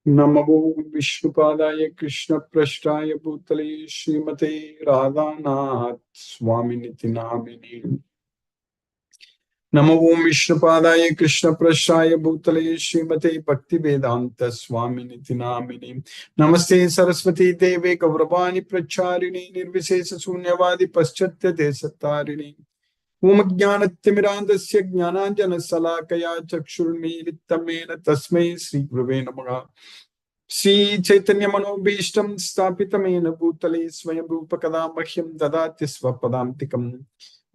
नमो विष्णुपादाय कृष्णप्रेष्ठाय भूतले श्रीमते राधानाथ स्वामिनिति नामिने। नमो विष्णुपादाय कृष्णप्रेष्ठाय भूतले श्रीमते भक्तिवेदांत स्वामिनिति नामिने। नमस्ते सरस्वती देवे गौरवाणी प्रचारिणे निर्विशेष शून्यवादी पश्चात्य देशतारिणे। ओम ज्ञानतिमिरान्धस्य ज्ञानाञ्जनशलाकया चक्षुर्मीलितं येन तस्मै श्रीगुरवे नमः। श्री चैतन्य मनोभीष्टं स्थापितमेन भूतले स्वयं रूप कदा मह्यं ददाति स्वपदान्तिकम्।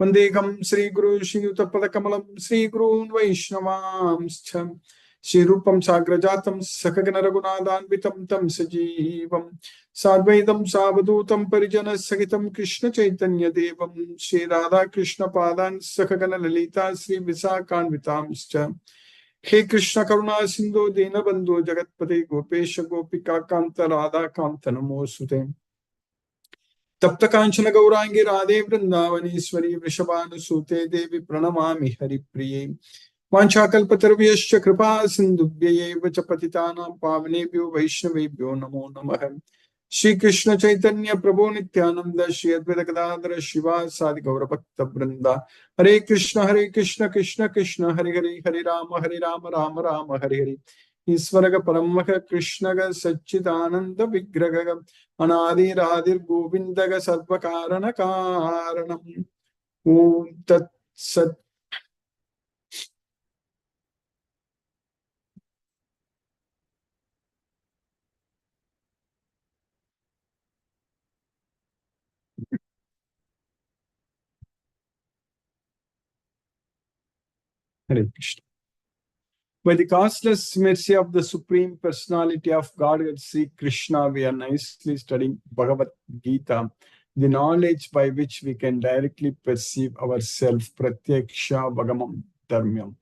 वन्देऽहं श्रीगुरु श्रीयुतपदकमलं श्रीगुरून् वैष्णवांश्च श्रीरूपं साग्रजातं सकगण रघुनाथान्वितं तं सजीवं साद्वैतं सावधूतं परिजनसहितं कृष्ण चैतन्य देवं श्रीराधा कृष्ण पादान् सकगण ललिता श्री विशाखान्वितांश्च। हे कृष्ण करुणा सिंधु दीनबंधु जगतपते गोपेश गोपिका कांत राधा कांत नमोस्तुते। तप्त कांचन गौरांगी राधे वृंदावनेश्वरी वृषभानुसूते देवी प्रणमामि हरिप्रिये। वाञ्छाकल्पतरुभ्यश्च कृपा सिन्धुभ्यैव च पतितानां पावनेभ्यो वैष्णवेभ्यो नमो नमः। श्री कृष्ण चैतन्य प्रभु नित्यानंद श्री अद्वैत गदाधर शिवासादि गौरभक्त वृंदा। हरे कृष्ण कृष्ण कृष्ण हरे हरे हरे राम राम राम हरे हरे। ईश्वर परम कृष्ण सच्चिदानंद विग्रह अनादिरादिर गोविंद सर्व कारण कारणम। ओम तत्सत्। Hare Krishna. By the costless mercy of the Supreme Personality of Godhead, Sri Krishna, we are nicely studying Bhagavad Gita, the knowledge by which we can directly perceive ourselves, Pratyaksha Bhagamam Dharmyam.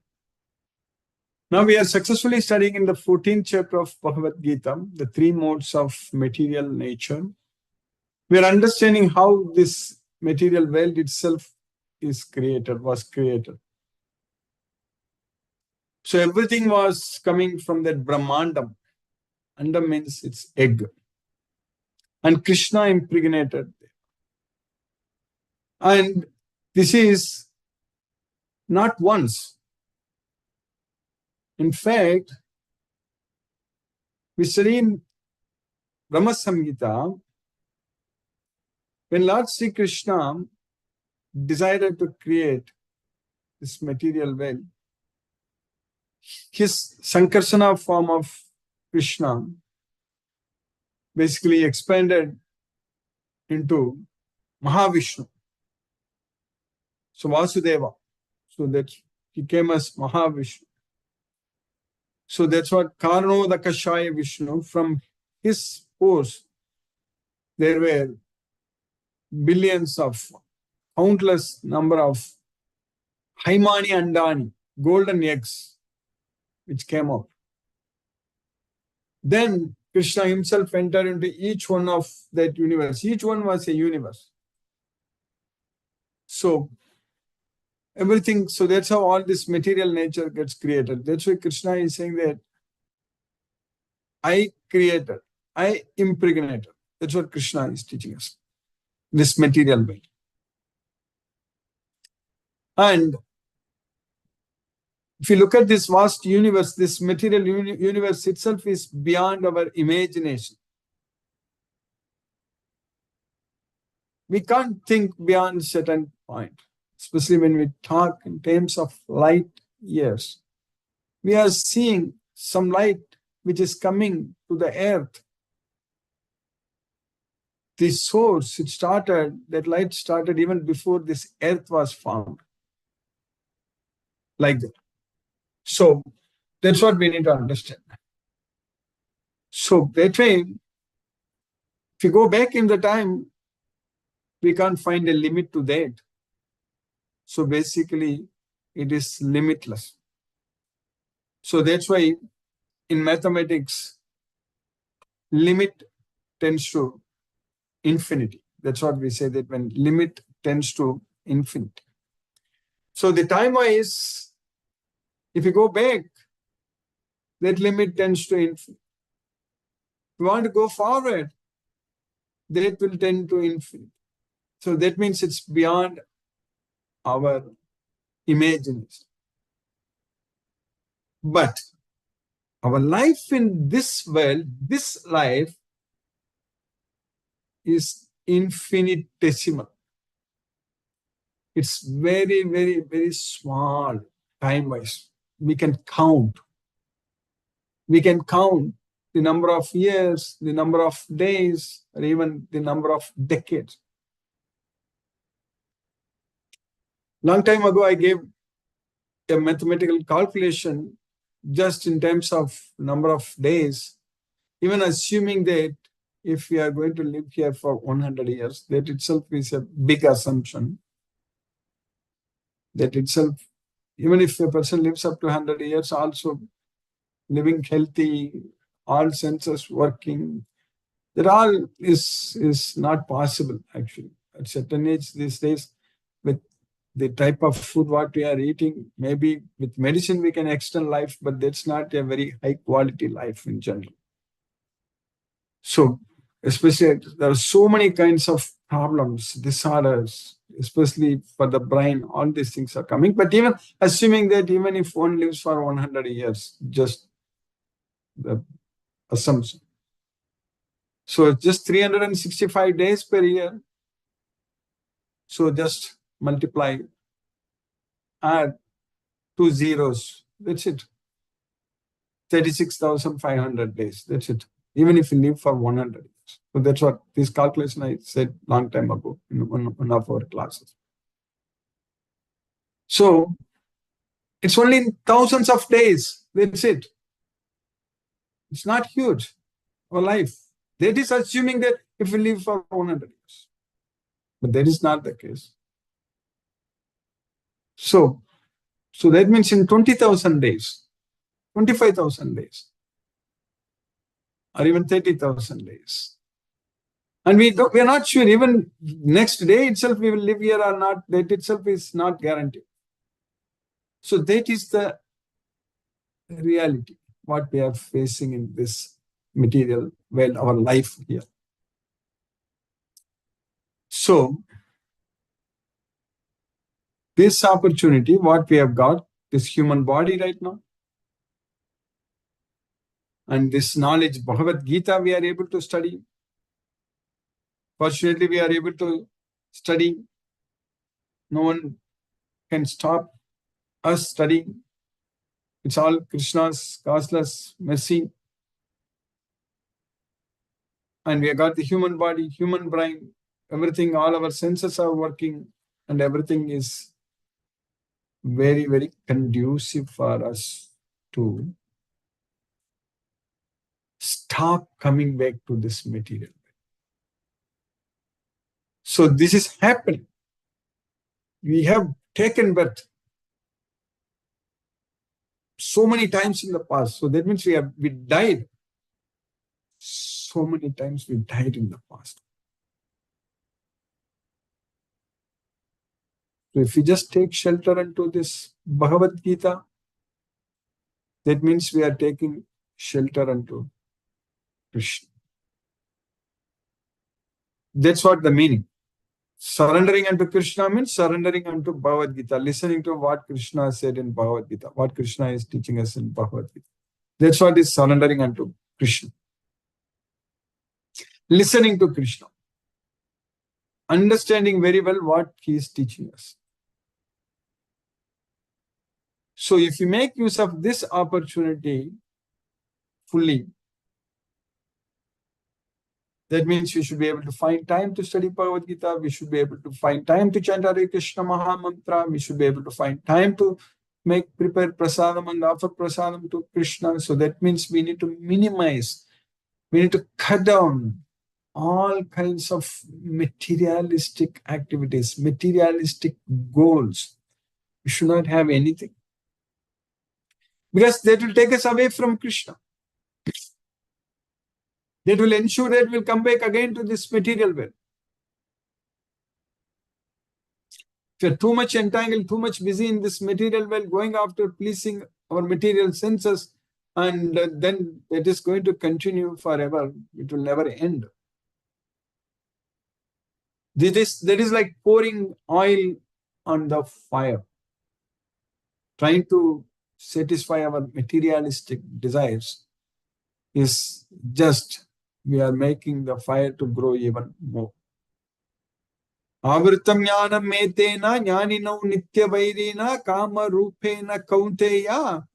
Now we are successfully studying in the 14th chapter of Bhagavad Gita, the three modes of material nature. We are understanding how this material world itself was created. So everything was coming from that Brahmandam. Andam means it's egg. And Krishna impregnated. And this is not once. In fact, we study in Brahma Samhita, when Lord Sri Krishna decided to create this material world, his Sankarsana form of Krishna basically expanded into Mahavishnu. So Vasudeva. So that he came as Mahavishnu. So that's what Karnodakashaya Vishnu. From his pores, there were billions of, countless number of Haimani Andani, golden eggs, which came out. Then Krishna himself entered into each one of that universe. Each one was a universe. So everything, so that's how all this material nature gets created. That's why Krishna is saying that I created, I impregnated. That's what Krishna is teaching us, this material world. And if you look at this vast universe, this material universe itself is beyond our imagination. We can't think beyond a certain point, especially when we talk in terms of light years. We are seeing some light which is coming to the earth. The source, that light started even before this earth was formed. Like that. So that's what we need to understand. So that way, if you go back in the time, we can't find a limit to that. So basically, it is limitless. So that's why in mathematics, limit tends to infinity. That's what we say, that when limit tends to infinity. So the time-wise, if you go back, that limit tends to infinity. we want to go forward, that will tend to infinite. So that means it's beyond our imagination. But our life in this world, this life is infinitesimal. It's very, very, very small time-wise. We can count. We can count the number of years, the number of days, or even the number of decades. Long time ago, I gave a mathematical calculation just in terms of number of days, even assuming that if we are going to live here for 100 years, that itself is a big assumption. That itself, even if a person lives up to 100 years, also living healthy, all senses working, that all is not possible actually. At certain age these days, with the type of food what we are eating, maybe with medicine we can extend life, but that's not a very high quality life in general. So especially there are so many kinds of problems, disorders, especially for the brain, all these things are coming. But even assuming that even if one lives for 100 years, just the assumption. So just 365 days per year. So just multiply, add 2 zeros. That's it. 36,500 days. That's it. Even if you live for 100 years. So that's what this calculation I said long time ago in one of our classes. So it's only thousands of days. That's it. It's not huge. Our life. That is assuming that if we live for 100 years. But that is not the case. So that means in 20,000 days, 25,000 days, or even 30,000 days. And we are not sure, even next day itself we will live here or not, that itself is not guaranteed. So that is the reality, what we are facing in this material, well, our life here. So this opportunity, what we have got, this human body right now, and this knowledge, Bhagavad Gita, we are able to study. Fortunately, we are able to study. No one can stop us studying. It's all Krishna's causeless mercy. And we have got the human body, human brain, everything, all our senses are working, and everything is very, very conducive for us to stop coming back to this material. So this is happening. We have taken birth so many times in the past. So that means we died. So many times we died in the past. So if we just take shelter into this Bhagavad Gita, that means we are taking shelter unto Krishna. That's what the meaning. Surrendering unto Krishna means surrendering unto Bhagavad Gita, listening to what Krishna said in Bhagavad Gita, what Krishna is teaching us in Bhagavad Gita. That's what is surrendering unto Krishna. Listening to Krishna. Understanding very well what he is teaching us. So if you make use of this opportunity fully, that means we should be able to find time to study Bhagavad Gita. We should be able to find time to chant Hare Krishna Maha Mantra. We should be able to find time to prepare prasadam and offer prasadam to Krishna. So that means we need to minimize, we need to cut down all kinds of materialistic activities, materialistic goals. We should not have anything, because that will take us away from Krishna. That will ensure that we'll come back again to this material world. If you're too much entangled, too much busy in this material world, going after pleasing our material senses, and then it is going to continue forever. It will never end. That is like pouring oil on the fire, trying to satisfy our materialistic desires is just, we are making the fire to grow even more. Avritam jnanam metena jnaninau nitya vairina kama rupena kaunteya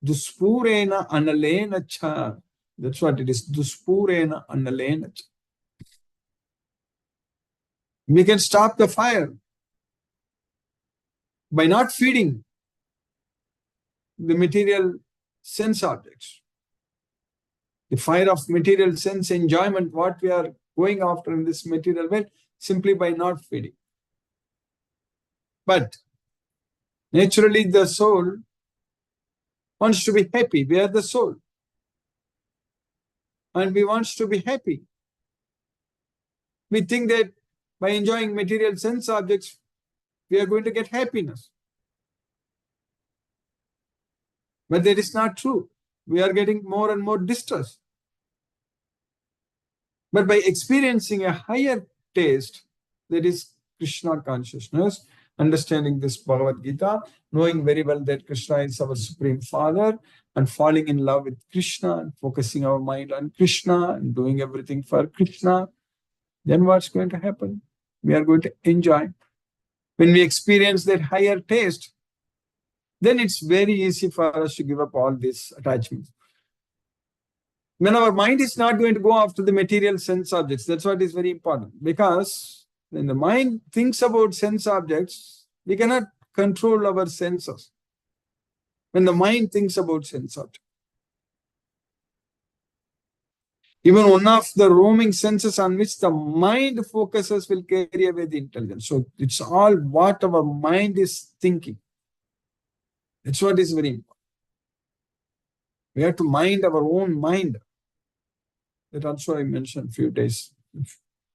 duspurena analena cha. That's what it is, duspurena analena cha. We can stop the fire by not feeding the material sense objects. The fire of material sense enjoyment, what we are going after in this material world, simply by not feeding. But naturally, the soul wants to be happy. We are the soul. And we want to be happy. We think that by enjoying material sense objects, we are going to get happiness. But that is not true. We are getting more and more distress. But by experiencing a higher taste, that is Krishna consciousness, understanding this Bhagavad Gita, knowing very well that Krishna is our Supreme Father, and falling in love with Krishna, and focusing our mind on Krishna, and doing everything for Krishna, then what's going to happen? We are going to enjoy. When we experience that higher taste, then it's very easy for us to give up all these attachments. When our mind is not going to go after the material sense objects, that's what is very important. Because when the mind thinks about sense objects, we cannot control our senses. When the mind thinks about sense objects. Even one of the roaming senses on which the mind focuses will carry away the intelligence. So it's all what our mind is thinking. That's what is very important. We have to mind our own mind. That also I mentioned a few days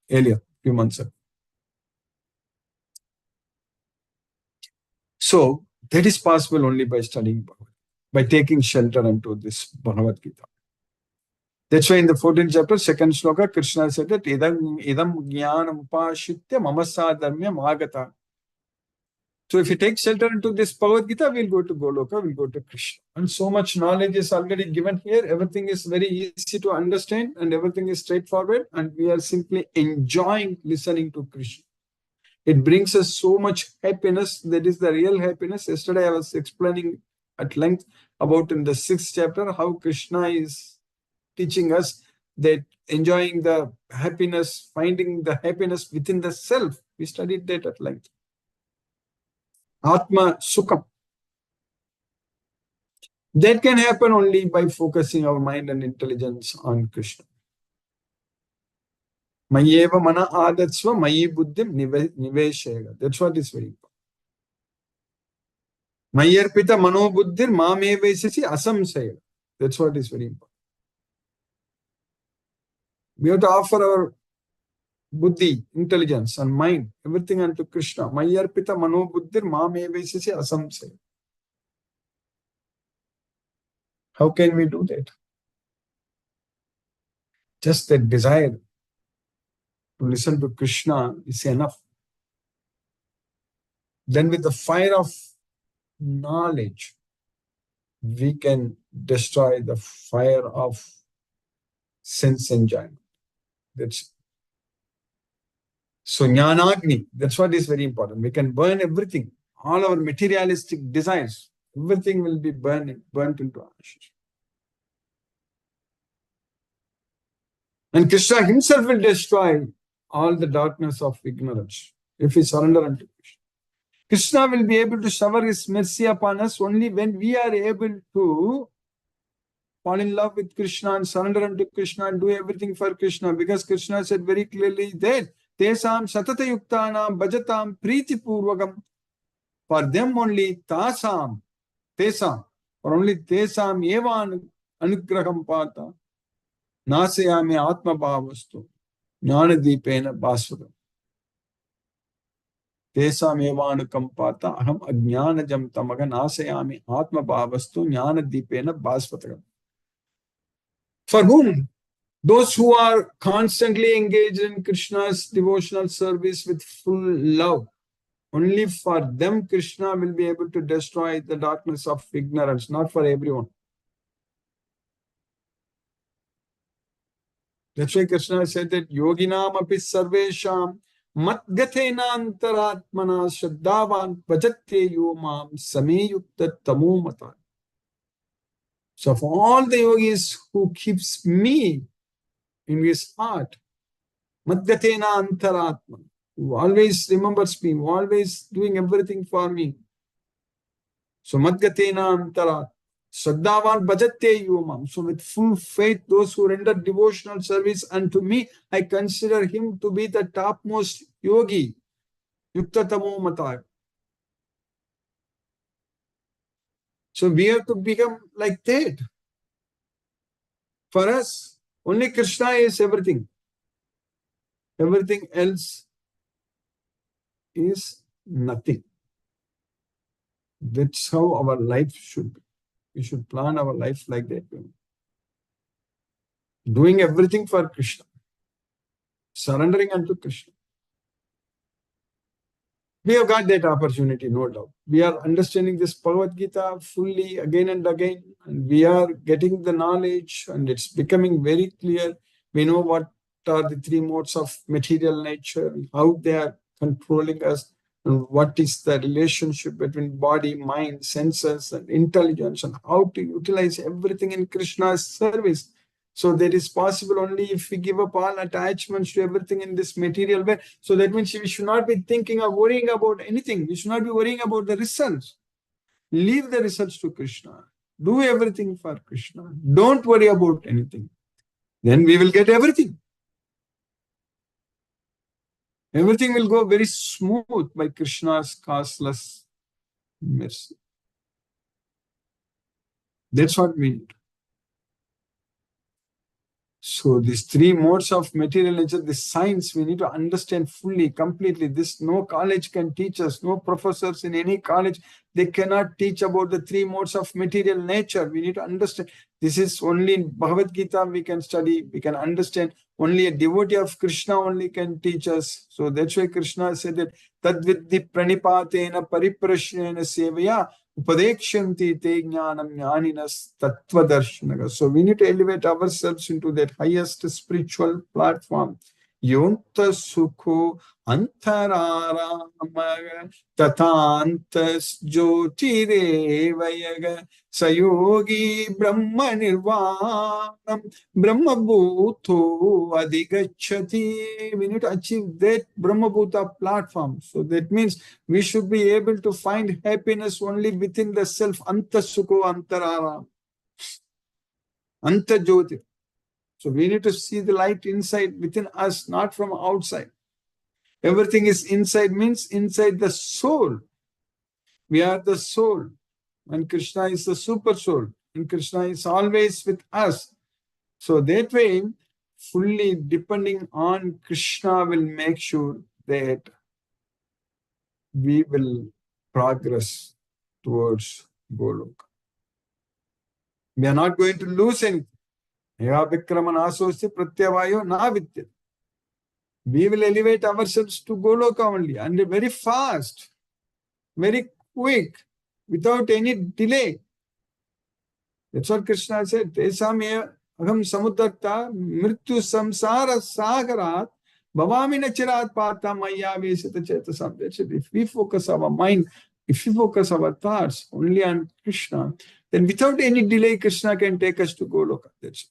earlier, few months ago. So that is possible only by studying Bhagavad, by taking shelter into this Bhagavad Gita. That's why in the 14th chapter, second sloka, Krishna said that idam jnanam upashitya mama sadhamyam agata. So if you take shelter into this Bhagavad Gita, we'll go to Goloka, we'll go to Krishna. And so much knowledge is already given here. Everything is very easy to understand and everything is straightforward. And we are simply enjoying listening to Krishna. It brings us so much happiness. That is the real happiness. Yesterday I was explaining at length about in the 6th chapter how Krishna is teaching us that enjoying the happiness, finding the happiness within the self. We studied that at length. Atma Sukham. That can happen only by focusing our mind and intelligence on Krishna. Mayeva mana adatsva mayi buddhim niveshega. That's what is very important. Mayarpita mano buddhir mamevesasi asamsaya. That's what is very important. We have to offer our buddhi, intelligence, and mind, everything unto Krishna. Mayarpita mano buddhir mamevesasi asamsaya. How can we do that? Just that desire to listen to Krishna is enough. Then with the fire of knowledge, we can destroy the fire of sense enjoyment. That's so jnanagni, that's what is very important. We can burn everything, all our materialistic desires, everything will be burnt into ashes. And Krishna himself will destroy all the darkness of ignorance if we surrender unto Krishna. Krishna will be able to shower his mercy upon us only when we are able to fall in love with Krishna and surrender unto Krishna and do everything for Krishna. Because Krishna said very clearly that Tesam satata yuktanam bhajatam priti purvagam. For them only tasam, tesam, or only tesam evan anugraham pata. Nasayami atma bhavastu. Jnanadipena bhasvadam. Tesam evanukam pata aham ajnanajam tamaga nasayami atma bhavastu jnanadipena bhasvadam. For whom? Those who are constantly engaged in Krishna's devotional service with full love. Only for them Krishna will be able to destroy the darkness of ignorance, not for everyone. That's why Krishna said that yoginam api sarvesham matgatena antaratmana shraddhavan bhajate yomam sameyukta tamo mata. So of all the yogis who keeps me in his heart, madgatena antaratmana, who always remembers me, who always doing everything for me. So madgatena antaratmana. Shraddhavan bhajate yomam. So with full faith, those who render devotional service unto me, I consider him to be the topmost yogi. Yuktatamo mata. So we have to become like that. For us, only Krishna is everything. Everything else is nothing. That's how our life should be. We should plan our life like that. Doing everything for Krishna. Surrendering unto Krishna. We have got that opportunity, no doubt. We are understanding this Bhagavad Gita fully again and again, and we are getting the knowledge, and it's becoming very clear. We know what are the three modes of material nature, how they are controlling us, and what is the relationship between body, mind, senses, and intelligence, and how to utilize everything in Krishna's service. So that is possible only if we give up all attachments to everything in this material way. So that means we should not be thinking or worrying about anything. We should not be worrying about the results. Leave the results to Krishna. Do everything for Krishna. Don't worry about anything. Then we will get everything. Everything will go very smooth by Krishna's causeless mercy. That's what we need. So these three modes of material nature, this science, we need to understand fully, completely. This no college can teach us, no professors in any college, they cannot teach about the three modes of material nature. We need to understand. This is only in Bhagavad Gita we can study, we can understand. Only a devotee of Krishna only can teach us. So that's why Krishna said that Tadvidhi pranipatena pariprashnena sevaya Upadekshanti te jnanam jnaninas tattvadarshanaka. So we need to elevate ourselves into that highest spiritual platform. Yonta sukho antararamaga tatantas jyotirevayaga sayogi brahma nirvanam brahma bhutho adigachati. We need to achieve that brahma bhuta platform. So that means we should be able to find happiness only within the self. Anta sukho antarara. Anta jyoti. So we need to see the light inside within us, not from outside. Everything is inside means inside the soul. We are the soul. And Krishna is the super soul. And Krishna is always with us. So that way, fully depending on Krishna will make sure that we will progress towards Goloka. We are not going to lose anything. We will elevate ourselves to Goloka only, and very fast, very quick, without any delay. That's what Krishna said. Tesam aham samuddarta mrityu samsara sagarat bhavami nachirat pata maya vesita chetasam. That's it. If we focus our mind, if we focus our thoughts only on Krishna, then without any delay, Krishna can take us to Goloka. That's it.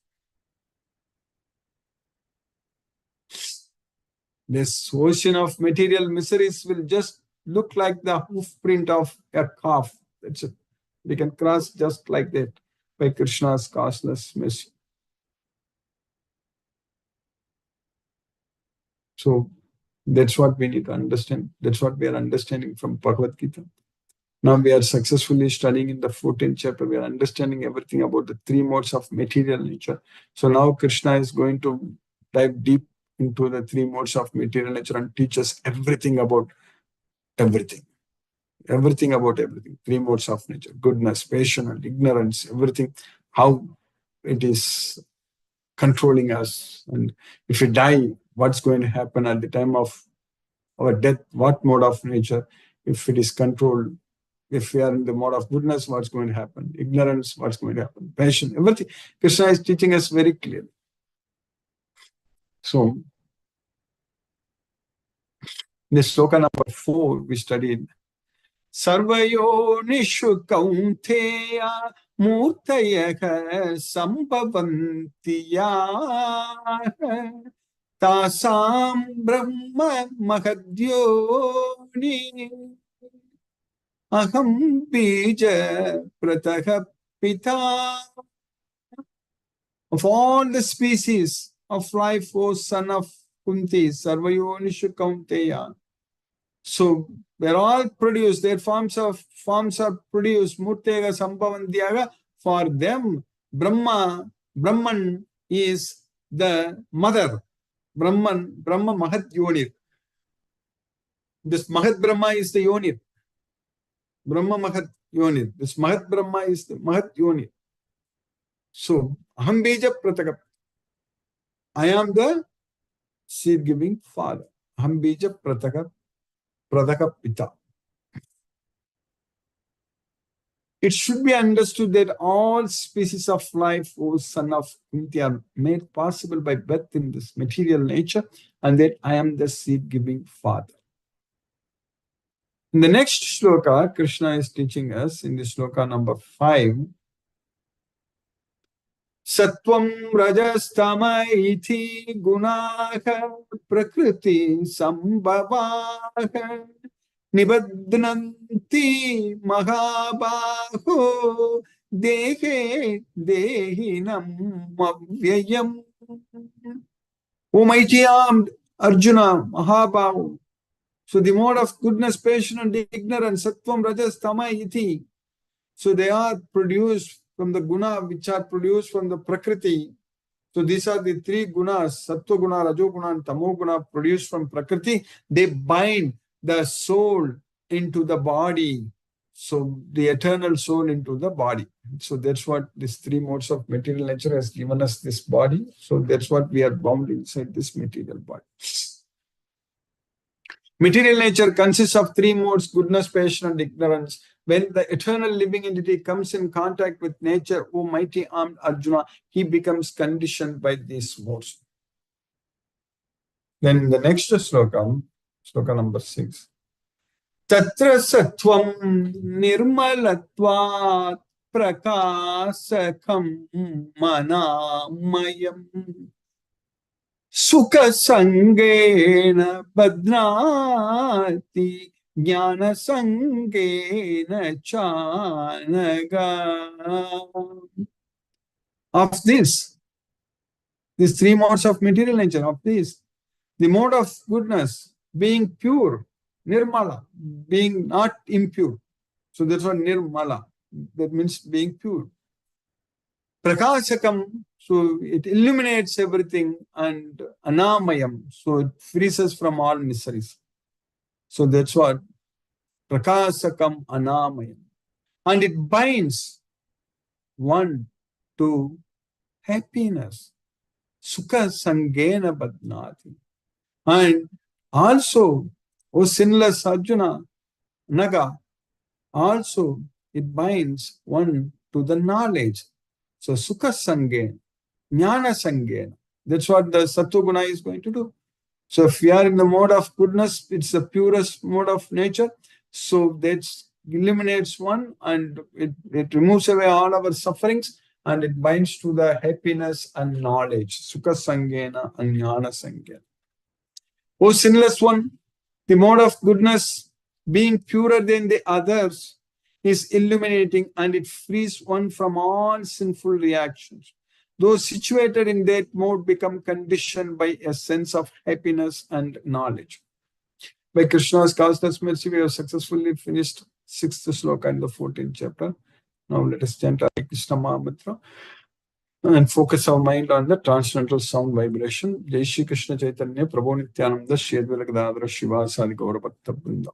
This ocean of material miseries will just look like the hoof print of a calf. That's it. We can cross just like that by Krishna's causeless mercy. So that's what we need to understand. That's what we are understanding from Bhagavad Gita. Now we are successfully studying in the 14th chapter. We are understanding everything about the three modes of material nature. So now Krishna is going to dive deep into the three modes of material nature and teach us everything about everything. Everything about everything. Three modes of nature. Goodness, patience, ignorance, everything. How it is controlling us. And if we die, what's going to happen at the time of our death? What mode of nature? If it is controlled, if we are in the mode of goodness, what's going to happen? Ignorance, what's going to happen? Passion, everything. Krishna is teaching us very clearly. So, in the sloka number 4, we studied Sarvayonishu Kaunteya Murtayaha Sambhavantiya Tasam Brahma Mahadyoni Aham Bija Prataha Pita. Of all the species of life, O son of Kunti, Sarvayonishu Kaunteya. So they're all produced, their forms are produced, Murtega Sambhavandyaga. For them, Brahman is the mother. Brahma Mahat Yonir. This Mahat Brahma is the Yonir. Brahma Mahat Yonir. This Mahat Brahma is the Mahat Yonir. So, Aham Bija Prataka. I am the seed-giving father. Aham Bija Prataka Pita. It should be understood that all species of life, O son of Kunti, are made possible by birth in this material nature, and that I am the seed-giving father. In the next shloka, Krishna is teaching us in the shloka number 5, Sattvam rajastama iti gunaha prakriti sambhavaha Nibadnanti Mahabaho Dehe Dehinam Avyayam. O mighty armed Arjuna, Mahabahu. So the mode of goodness, passion, and ignorance, Sattvam, Rajas, Tama, Iti. So they are produced from the guna, which are produced from the Prakriti. So these are the 3 gunas, Sattva guna, Rajo guna, and Tamo guna, produced from Prakriti. They bind the soul into the body. So the eternal soul into the body. So that's what these 3 modes of material nature has given us, this body. So that's what we are bound inside this material body. Material nature consists of 3 modes, goodness, passion, and ignorance. When the eternal living entity comes in contact with nature, O mighty armed Arjuna, he becomes conditioned by these modes. Then in the next sloka, sloka number 6. Tatra sattvam nirmalatvat prakasakam manamayam Sukha sangena badnati jnana sangena chanaga. Of these 3 modes of material nature, of these, the mode of goodness, being pure, nirmala, being not impure. So that's what nirmala, that means being pure. Prakasakam, so it illuminates everything, and anamayam, so it frees us from all miseries. So that's what prakasakam anamayam. And it binds one to happiness. Sukha sangena badnati. And also, O sinless Arjuna, Naga, also it binds one to the knowledge. So Sukha Sangena, Jnana Sangena. That's what the Sattva Guna is going to do. So if we are in the mode of goodness, it's the purest mode of nature. So that eliminates one, and it removes away all our sufferings, and it binds to the happiness and knowledge. Sukha Sangena and Jnana Sangena. O sinless one, the mode of goodness, being purer than the others, is illuminating, and it frees one from all sinful reactions. Those situated in that mode become conditioned by a sense of happiness and knowledge. By Krishna's causeless mercy, we have successfully finished 6th sloka in the 14th chapter. Now let us chant Hare Krishna Mahamantra and focus our mind on the transcendental sound vibration. Jai Shri Krishna Chaitanya Prabhu Nityananda Shri Advaita Gadadhara Shiva Sadi Gaura Bhakta Vrinda.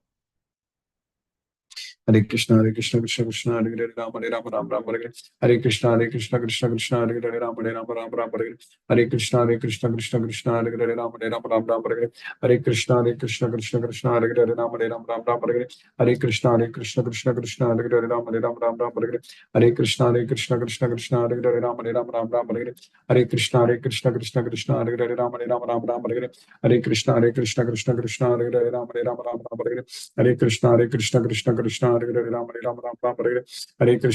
Hare Krishna, Krishna Krishna, Hare Hare, Hare Rama, Ram Ram, Hare Hare. Hare Krishna, Krishna Krishna, Hare Hare, Ram Ram, Hare Hare. Hare Krishna, Krishna Krishna, Hare Hare, Ram Ram, Hare Hare. Hare Krishna, Krishna Krishna, Hare Hare, Ram Ram, Hare Hare. Hare Krishna, Krishna Krishna, Hare Hare, Ram Ram, Hare Hare. Hare Krishna, Krishna Krishna, Hare Hare, Ram Ram, Hare Hare. Hare Krishna, Krishna Krishna, Hare Hare, Ram Ram, Hare Hare. Hare Krishna, Krishna Krishna, Hare Hare, Ram Ram, Hare Hare. Hare Krishna, Krishna, Hare Hare, Ram Ram, Hare Hare.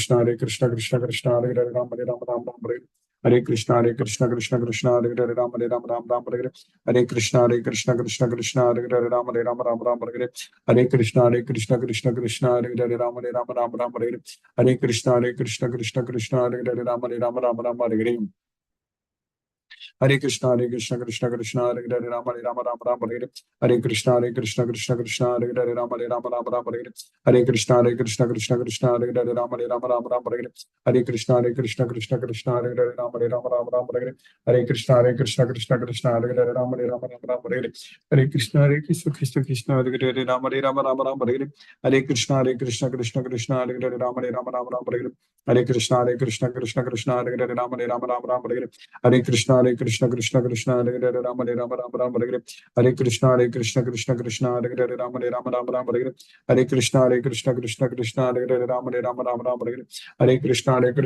Hare Krishna, Krishna, Hare Hare, Ram Ram, Hare Hare. Hare Krishna, Krishna, Hare Hare, Ram Ram, Hare Hare. Hare Krishna, Krishna, Hare Hare, Ram Ram, Hare Hare. Hare Krishna, Krishna, Hare Hare, Ram Ram, Hare Hare. Hare Krishna, Krishna, Hare Hare, Ram Ram, Hare Hare. Hare Krishna, Krishna Krishna, Hare Hare, Rama Rama, Hare Hare. Hare Krishna, Krishna, Hare Hare, Rama Rama, Hare Hare. Hare Krishna, Krishna, Hare Hare, Rama Rama, Hare Hare. Hare Krishna, Krishna, Hare Hare, Rama Rama, Hare Hare. Hare Krishna, Krishna, Hare Hare, Rama Rama, Hare Hare. Hare Krishna, Krishna, Hare Hare, Rama Rama, Hare Hare. Hare Krishna, Krishna, Hare Hare, Rama Rama, Hare Hare. Hare Krishna, Krishna, Hare Hare, Rama Rama, Hare Hare. Hare Krishna, Krishna, Hare Hare, Rama Rama, Hare Hare. Hare Krishna, Krishna, Hare Hare, Rama Rama, Hare Hare. Hare Krishna, Krishna, Hare Hare, Rama Rama, Hare Hare. Hare Krishna, Krishna, Hare Hare, Rama Rama, Hare Hare. Hare Krishna, Krishna, Hare Hare, Rama Rama, Hare Hare. Hare Krishna, Krishna, Hare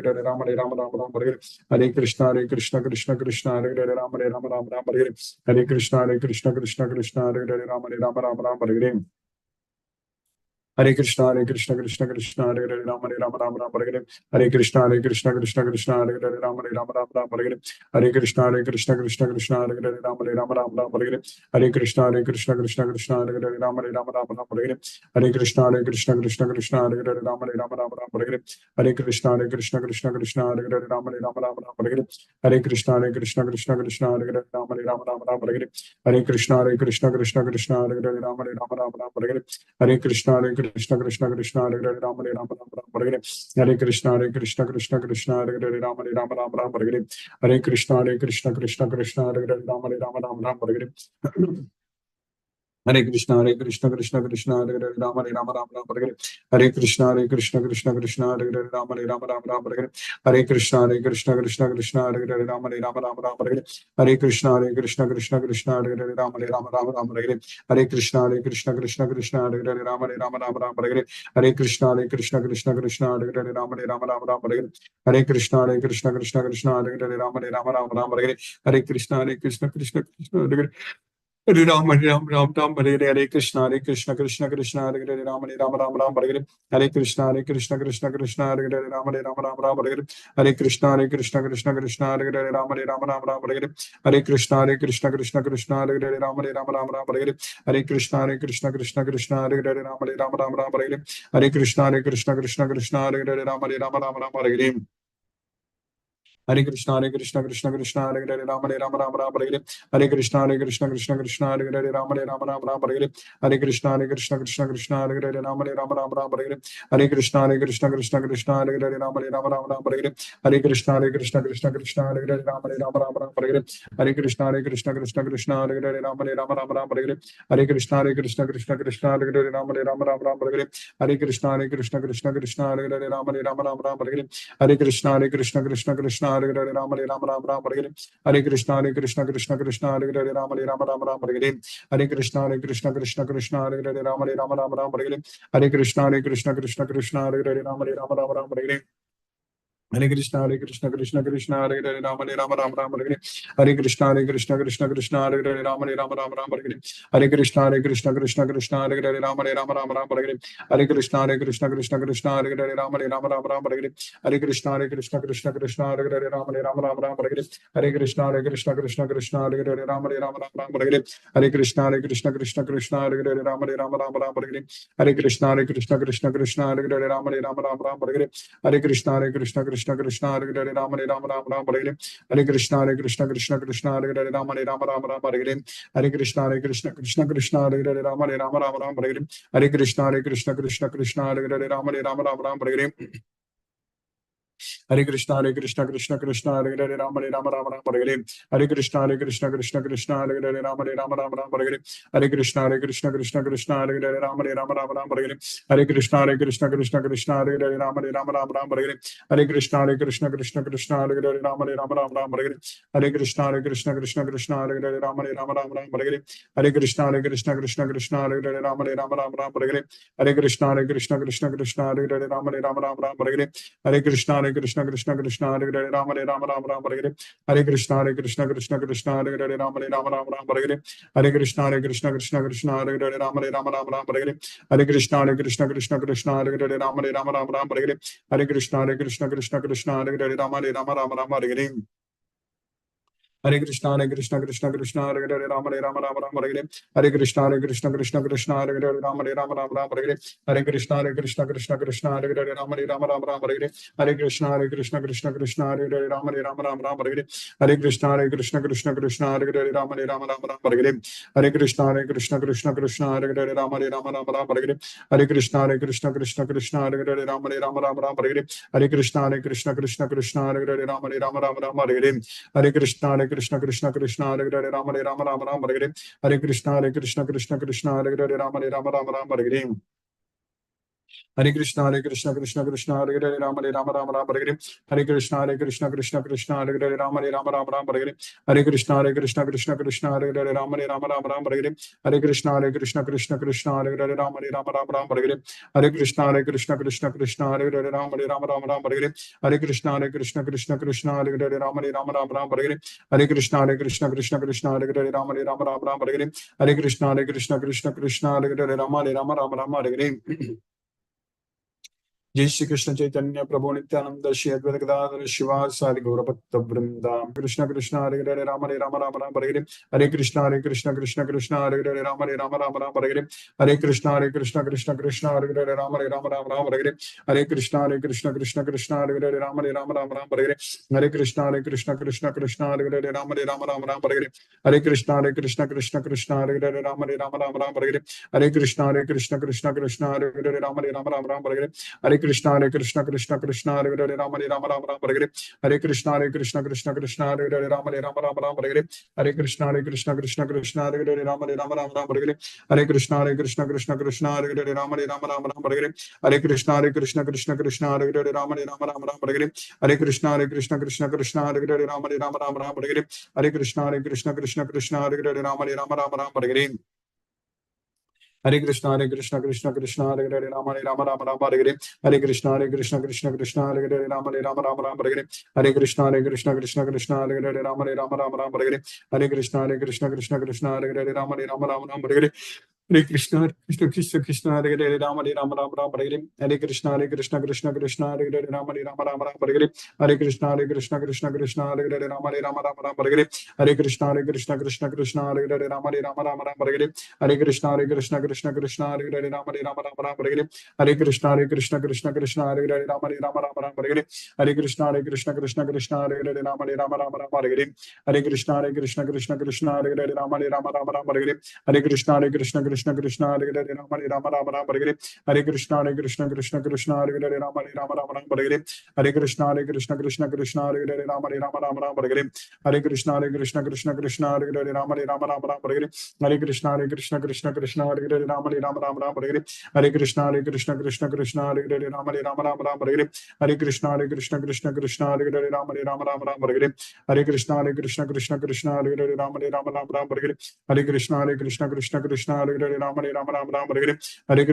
Hare, Rama Rama, Hare Hare. Hare Krishna, Krishna, Hare Hare, Rama Rama, Hare Hare. Hare Krishna, Krishna, Hare Hare, Rama Rama, Hare Hare. Hare Krishna, Krishna, Hare Hare, Rama Rama, Hare Hare. Hare Krishna, Krishna, Hare Hare, Rama Rama, Hare Hare. Hare Krishna, Krishna, Hare Hare, Rama Rama, Hare Hare. Hare Krishna, Krishna, Hare Hare, Rama Rama, Hare Hare. Hare Krishna, Krishna, Hare Hare, Rama Rama, Hare Hare. Hare Krishna, Krishna, Hare Hare, Rama Rama, Hare Hare. Hare Krishna, Krishna, Hare Hare, Rama Hare Hare. Hare Krishna, Krishna, Hare Hare, Rama Hare Hare. Hare Krishna, Krishna, Hare Hare, Rama Hare Hare. Hare Krishna, Krishna, Hare Hare, Rama Hare Hare. Hare Krishna, Krishna, Hare Hare, Rama Hare Hare. Hare Krishna, Krishna, Hare Hare, Rama Hare Hare. Hare Krishna, Krishna, Hare Hare, Rama Hare Hare. Hare Krishna, Krishna, Hare Hare, Rama Hare Hare. Hare Krishna, Krishna, Hare Hare, Rama Hare Hare. Hare Krishna, Krishna, Hare Hare, Rama Hare Hare. Hare Krishna, Krishna, Hare Hare. Hare Ram, Hare Hare, Hare Krishna, Krishna, Hare Hare, Ram, Hare Hare. Hare Krishna, Krishna, Hare Hare, Ram, Hare Hare. Hare Krishna, Krishna, Hare Hare, Ram, Hare Hare. Hare Krishna, Krishna, Hare Hare, Ram, Hare Hare. Hare Krishna, Krishna, Hare Hare, Ram, Hare Hare. Hare Krishna, Krishna, Hare Hare, Ram, Hare Hare. Hare Krishna, Krishna, Hare Hare, Rama Hare Hare. Hare Krishna, Krishna, Hare Hare, Rama Hare Hare. Hare Krishna, Krishna, Hare Hare, Rama Hare Hare. Hare Krishna, Krishna, Hare Hare, Rama Hare Hare. Hare Krishna, Krishna, Hare Hare, Rama Hare Hare. Hare Krishna, Krishna, Hare Hare, Rama Hare Hare. Hare Krishna, Krishna, Hare Hare, Rama Hare Hare. Hare Krishna, Krishna, Hare Hare, Rama Hare Hare. Hare Krishna, Krishna, Hare Hare, Rama Hare Hare. Hare Krishna, Krishna, Hare Hare, Rama Hare Hare. Hare Krishna, Krishna, Hare Hare, Rama Hare Hare. Hare Krishna, Krishna, Hare Hare, Rama Hare Hare. Hare Krishna, Krishna, Hare Hare, Rama Hare Hare. Hare Krishna, Krishna, Hare Hare, Rama Hare Hare. Hare Krishna, Krishna, Hare Hare, Rama Hare Hare. Hare Krishna, Krishna, Hare Hare, Rama Hare Hare. Hare Krishna, Krishna, Hare Hare, Rama Hare Hare. Hare Krishna, Krishna, Hare Hare, Rama Hare Hare. Hare Krishna, Krishna, Hare Hare, Rama Hare Hare. Hare Krishna, Krishna, Hare Hare, Rama Hare Hare. Hare Krishna, Krishna, Hare Hare, Rama Hare Hare. Hare Krishna, Krishna, Hare Hare, Rama Hare Hare. Hare Krishna, Krishna, Hare Hare, Rama Hare Hare. Hare Krishna, Krishna, Hare Hare, Rama Hare Hare. Hare Krishna, Krishna Krishna, Hare Hare, Rama Rama Rama Rama, Hare Hare. Hare Krishna, Krishna Krishna, Hare Hare, Rama Rama Rama Rama, Hare Hare. Hare Krishna, Krishna Krishna, Hare Hare, Rama Rama Rama Rama, Hare Hare. Hare Krishna, Krishna Krishna, Hare Hare, Rama Rama Rama Rama, Hare Hare. Hare Krishna, Krishna Krishna, Hare Hare, Rama Rama Rama Rama, Hare Hare. Hare Krishna, Krishna Krishna, Hare Hare, Rama Rama Rama Rama, Hare Hare. Hare Krishna, Krishna Krishna, Hare Hare, Rama Rama Rama Rama, Hare Hare. Hare Krishna, Krishna Krishna, Hare Hare, Rama Rama Rama Rama, Hare Hare. Hare Krishna, Krishna Hare Hare, Rama Rama Rama Rama, Hare Hare. Hare Krishna, Krishna Krishna, Hare Hare, Rama Rama Rama Rama, Hare Hare. Hare Krishna, Krishna Krishna, Hare Hare, Rama Rama Rama Rama, Hare Hare. Hare Krishna, Krishna Krishna, Hare Hare, Rama Rama Rama Rama, Hare Hare. Hare Krishna, Krishna Krishna, Hare Hare, Rama Rama Rama Rama, Hare Hare. Hare Krishna, Krishna, Hare Hare, Rama Rama Rama Rama, Hare Hare. Hare Krishna, Krishna Krishna, Hare Hare, Rama Rama Rama Rama, Hare Hare. Hare Krishna, Krishna Krishna, Hare Hare, Rama Rama Rama Rama, Hare Hare. Hare Krishna, Krishna Krishna, Hare Hare, Rama Rama Rama Rama, Hare Hare. Hare Krishna, Krishna Krishna, Hare Hare, Rama Rama Rama Rama, Hare Hare. Hare Krishna, Krishna Krishna, Hare Hare, Rama Rama Rama Rama, Hare Hare. Hare Krishna, Krishna Krishna, Hare Hare, Rama Rama Rama Rama, Hare Hare. Hare Krishna, Krishna Krishna, Hare Hare, Rama Rama Rama Rama, Hare Hare. Hare Krishna, Krishna, Hare Hare, Rama Rama Rama Rama, Hare Hare. Hare Krishna, Krishna, Hare Hare, Rama Rama Rama Rama, Hare Hare. Hare Krishna, Krishna, Hare Hare, Rama Rama Rama Rama, Hare Hare. Hare Krishna, Krishna, Hare Hare, Rama Rama Rama Rama, Hare Hare. Hare Krishna, Krishna, Hare Hare, Rama Rama Rama Rama, Hare Hare. Hare Krishna, Krishna, Hare Hare, Rama Rama Rama Rama, Hare Hare. Hare Krishna, Krishna, Hare Hare, Rama Rama Rama Rama, Hare Hare. Hare Krishna, Krishna, Hare Hare, Rama Rama Rama Rama, Hare Hare. Hare Krishna, Krishna, Hare Hare, Rama Rama Rama Rama, Hare Hare. Hare Krishna, Krishna, Hare Hare, Rama Rama Rama Rama, Hare Hare. जय श्री कृष्ण चैतन्य प्रभु नित्यानंद श्री अद्वैत गदाधर शिवासादि गौरभक्त वृंदा Krishna Krishna Hare Hare Ram Ram Ram Hare Hare Hare Krishna Krishna Krishna Hare Hare Ram Ram Ram Hare Hare Hare Krishna Krishna Krishna Hare Hare Ram Ram Hare Hare Hare Krishna Krishna Hare Hare Ram Ram Hare Hare Hare Krishna Krishna Hare Hare Ram Ram Hare Hare Hare Krishna Krishna Hare Hare Ram Ram Hare Hare Hare Krishna Krishna Hare Hare Ram Ram Hare Hare Hare Krishna Krishna Hare Hare Ram Ram Hare Hare Hare Krishna Krishna Hare Hare Ram Ram Hare Hare Hare Krishna Krishna Hare Hare Ram Ram Hare Hare Hare Krishna Krishna Hare Hare Ram Ram Hare Hare Hare Krishna Krishna Hare Hare Ram Ram Hare Hare Hare Krishna Krishna Hare Hare Ram Ram Hare Hare Hare Krishna Krishna Hare Hare Ram Ram Hare Hare Hare Krishna, Krishna, Hare Hare, Rama, Rama, Hare Hare, Hare Krishna, Krishna, Hare Hare, Rama, Rama, Hare Hare, Hare Krishna, Krishna, Hare Hare, Rama, Rama, Hare Hare, Hare Krishna, Krishna, Hare Hare, Rama, Rama, Hare Hare, Hare Krishna, Krishna, Hare Hare, Rama, Rama, Hare Hare, Hare Krishna, Krishna, Hare Hare, Rama, Rama, Hare Hare, Hare Krishna, Krishna, Hare Hare, Rama, Rama, Hare Hare, Hare Krishna, Krishna, Hare Hare, Rama, Rama, Hare Hare, Hare Krishna, Krishna, Hare Hare, Rama, Rama, Hare Hare, Hare Krishna, Krishna, Hare Hare, Rama, Rama, Hare Hare, Hare Krishna, Krishna, Hare Hare, Rama, Rama, Hare Hare, Hare Krishna, Krishna, Hare Hare, Rama, Rama, Hare Hare, Hare Krishna, Krishna, Hare Hare, Rama, Rama, Hare Hare, Hare Krishna, Krishna, Hare Hare, Rama, Rama, Hare Hare, Hare Krishna, Krishna, Hare Hare, Rama, Rama, Hare Hare, Hare Krishna, Krishna, Hare Hare, Rama, Rama, Hare Hare, Hare Krishna, Krishna, Hare Hare, Rama, Rama, Hare Hare, Hare Krishna, Krishna, Hare Hare, Rama, Rama, Hare Hare, Hare Krishna, Krishna, Hare Hare, Rama, Rama, Hare Hare, Hare Krishna, Krishna, Hare Hare, Rama, Rama, Hare Hare, Hare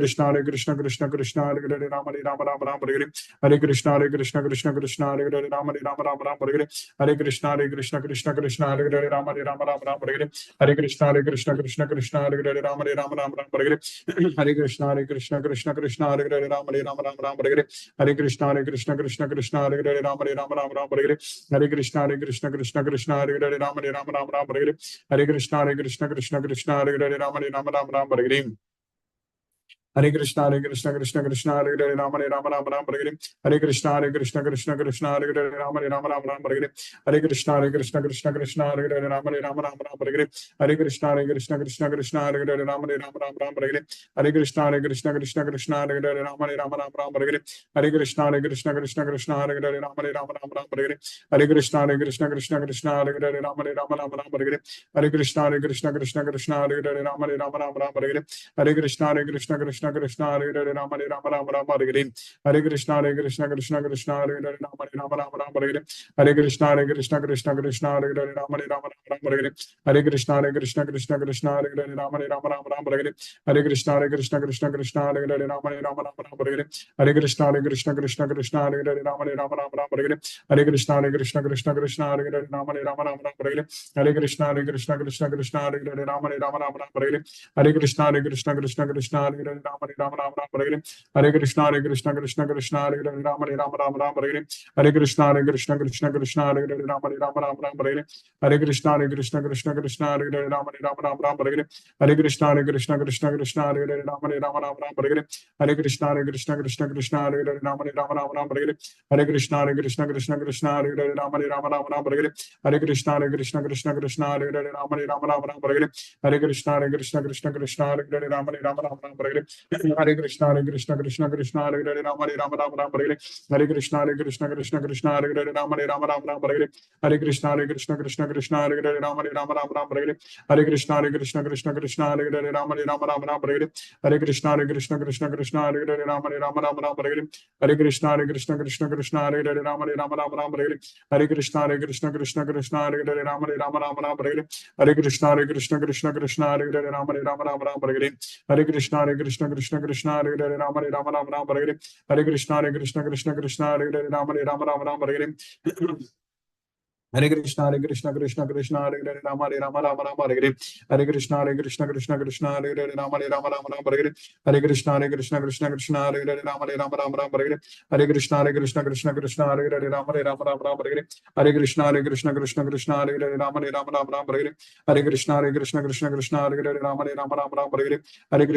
Krishna, Krishna, Hare Hare, Rama, Rama, Hare Hare, Hare Krishna, Krishna, Hare Hare, Rama, Rama, Hare Hare, Hare Krishna, Krishna, Hare Hare, Rama, Rama, Hare Hare, Hare Krishna, Krishna, Hare Hare, Rama, Rama, Hare Hare, Hare Krishna, Krishna, Hare Hare, Rama, Rama, Hare Hare, Hare Krishna, Krishna, Hare Hare, Rama, Rama, Hare Hare, Hare Krishna, Krishna, Hare Hare, Rama, Rama, Hare Hare, Hare Krishna, Krishna, Hare Hare, Rama, Rama, Hare Hare, Hare Krishna, Krishna, Hare Hare, Rama, Rama, Hare Hare, Hare Krishna, Krishna Krishna, Hare Hare, Rama Rama Rama Rama, Hare Krishna, Krishna Krishna, Hare Hare, Rama Rama Rama Rama, Hare Krishna, Krishna Krishna, Hare Hare, Rama Rama Rama Rama, Hare Krishna, Krishna Krishna, Hare Hare, Rama Rama Rama Rama, Hare Krishna, Krishna Krishna, Hare Hare, Rama Rama Rama Rama, Hare Krishna, Krishna Krishna, Hare Hare, Rama Rama Rama Rama, Hare Krishna, Krishna Krishna, Hare Hare, Rama Rama Rama Rama, Hare Krishna, Krishna Krishna, Hare Hare, Rama Rama Rama Rama, Hare Krishna, Krishna Krishna, Hare Hare, Rama Rama Rama Rama, Hare Krishna, Krishna Krishna, Hare Hare, Rama Rama Rama Rama, Hare Krishna, Krishna Krishna, Hare Hare, Rama Rama Rama Rama, Hare Krishna, Krishna Krishna, Hare Hare, Rama Rama Rama Rama, Hare Krishna, Krishna Krishna, Hare Hare, Rama Rama Rama Rama, Hare Krishna, Krishna Krishna, Hare Hare, Rama Rama Rama Rama, Hare Krishna, Krishna Krishna, Hare Hare, Rama Rama Rama Rama, Hare Krishna, Krishna Krishna, Hare Hare, Rama Rama Rama Rama, Hare Krishna, Krishna, Hare Hare, Rama Rama Rama Rama, Hare Krishna, Krishna, Hare Hare, Rama Rama Rama Rama, Hare Krishna, Krishna, Hare Hare, Rama Rama Rama Rama, Hare Krishna, Krishna, Hare Hare, Rama Rama Rama Rama, Hare Krishna, Krishna, Hare Hare, Rama Rama Rama Rama, Hare Krishna, Krishna, Hare Hare, Rama Rama Rama Rama, Hare Krishna, Krishna, Hare Hare, Rama Rama Rama Rama, Hare Krishna, Krishna, Hare Hare, Rama Rama Rama Rama, Hare Krishna, Krishna, Hare Hare, Rama Rama Rama Rama, Hare Krishna, Krishna, Hare Hare, Rama Rama Rama Rama, Hare Krishna, Krishna, Hare Hare, Rama Rama Rama Rama, Hare Krishna, Krishna, Hare Hare, Rama Rama Rama Rama, Hare Krishna, Krishna, Hare Hare, Rama Rama Rama Rama, Hare Krishna, Krishna, Hare Hare, Rama Rama Rama Rama, Hare Krishna, Krishna, Hare Hare, Rama Rama Rama Rama, Hare Krishna, Krishna, Hare Hare, Rama Rama Rama Rama, Hare Krishna, Krishna, Hare Hare, Rama Rama Rama Rama, Hare Krishna, Krishna, Hare Hare, Rama Rama Rama Rama, Hare Krishna, Krishna, Hare Hare, Rama Rama Rama Rama, Hare Krishna, Krishna, Hare Hare, Rama Rama Rama Rama, Hare Krishna, Krishna, Hare Hare, Rama Rama Rama Rama, Hare Krishna, Krishna, Hare Hare, Rama Rama Rama Rama, Hare Krishna, Krishna, Hare Hare, Rama Rama Rama Rama, Hare Krishna, Krishna, Hare Hare, Rama Rama Rama Rama, Hare Krishna, Krishna, Hare Hare, Rama Rama Rama Rama, Hare Krishna, Krishna, Hare Hare, Rama Rama Rama Rama, Hare Krishna, Krishna, Hare Hare, Rama Rama Rama Rama, Hare Krishna, Krishna, Hare Hare, Rama Rama Rama Rama, Hare Krishna, Krishna, Hare Hare, Rama Rama Rama Rama, Hare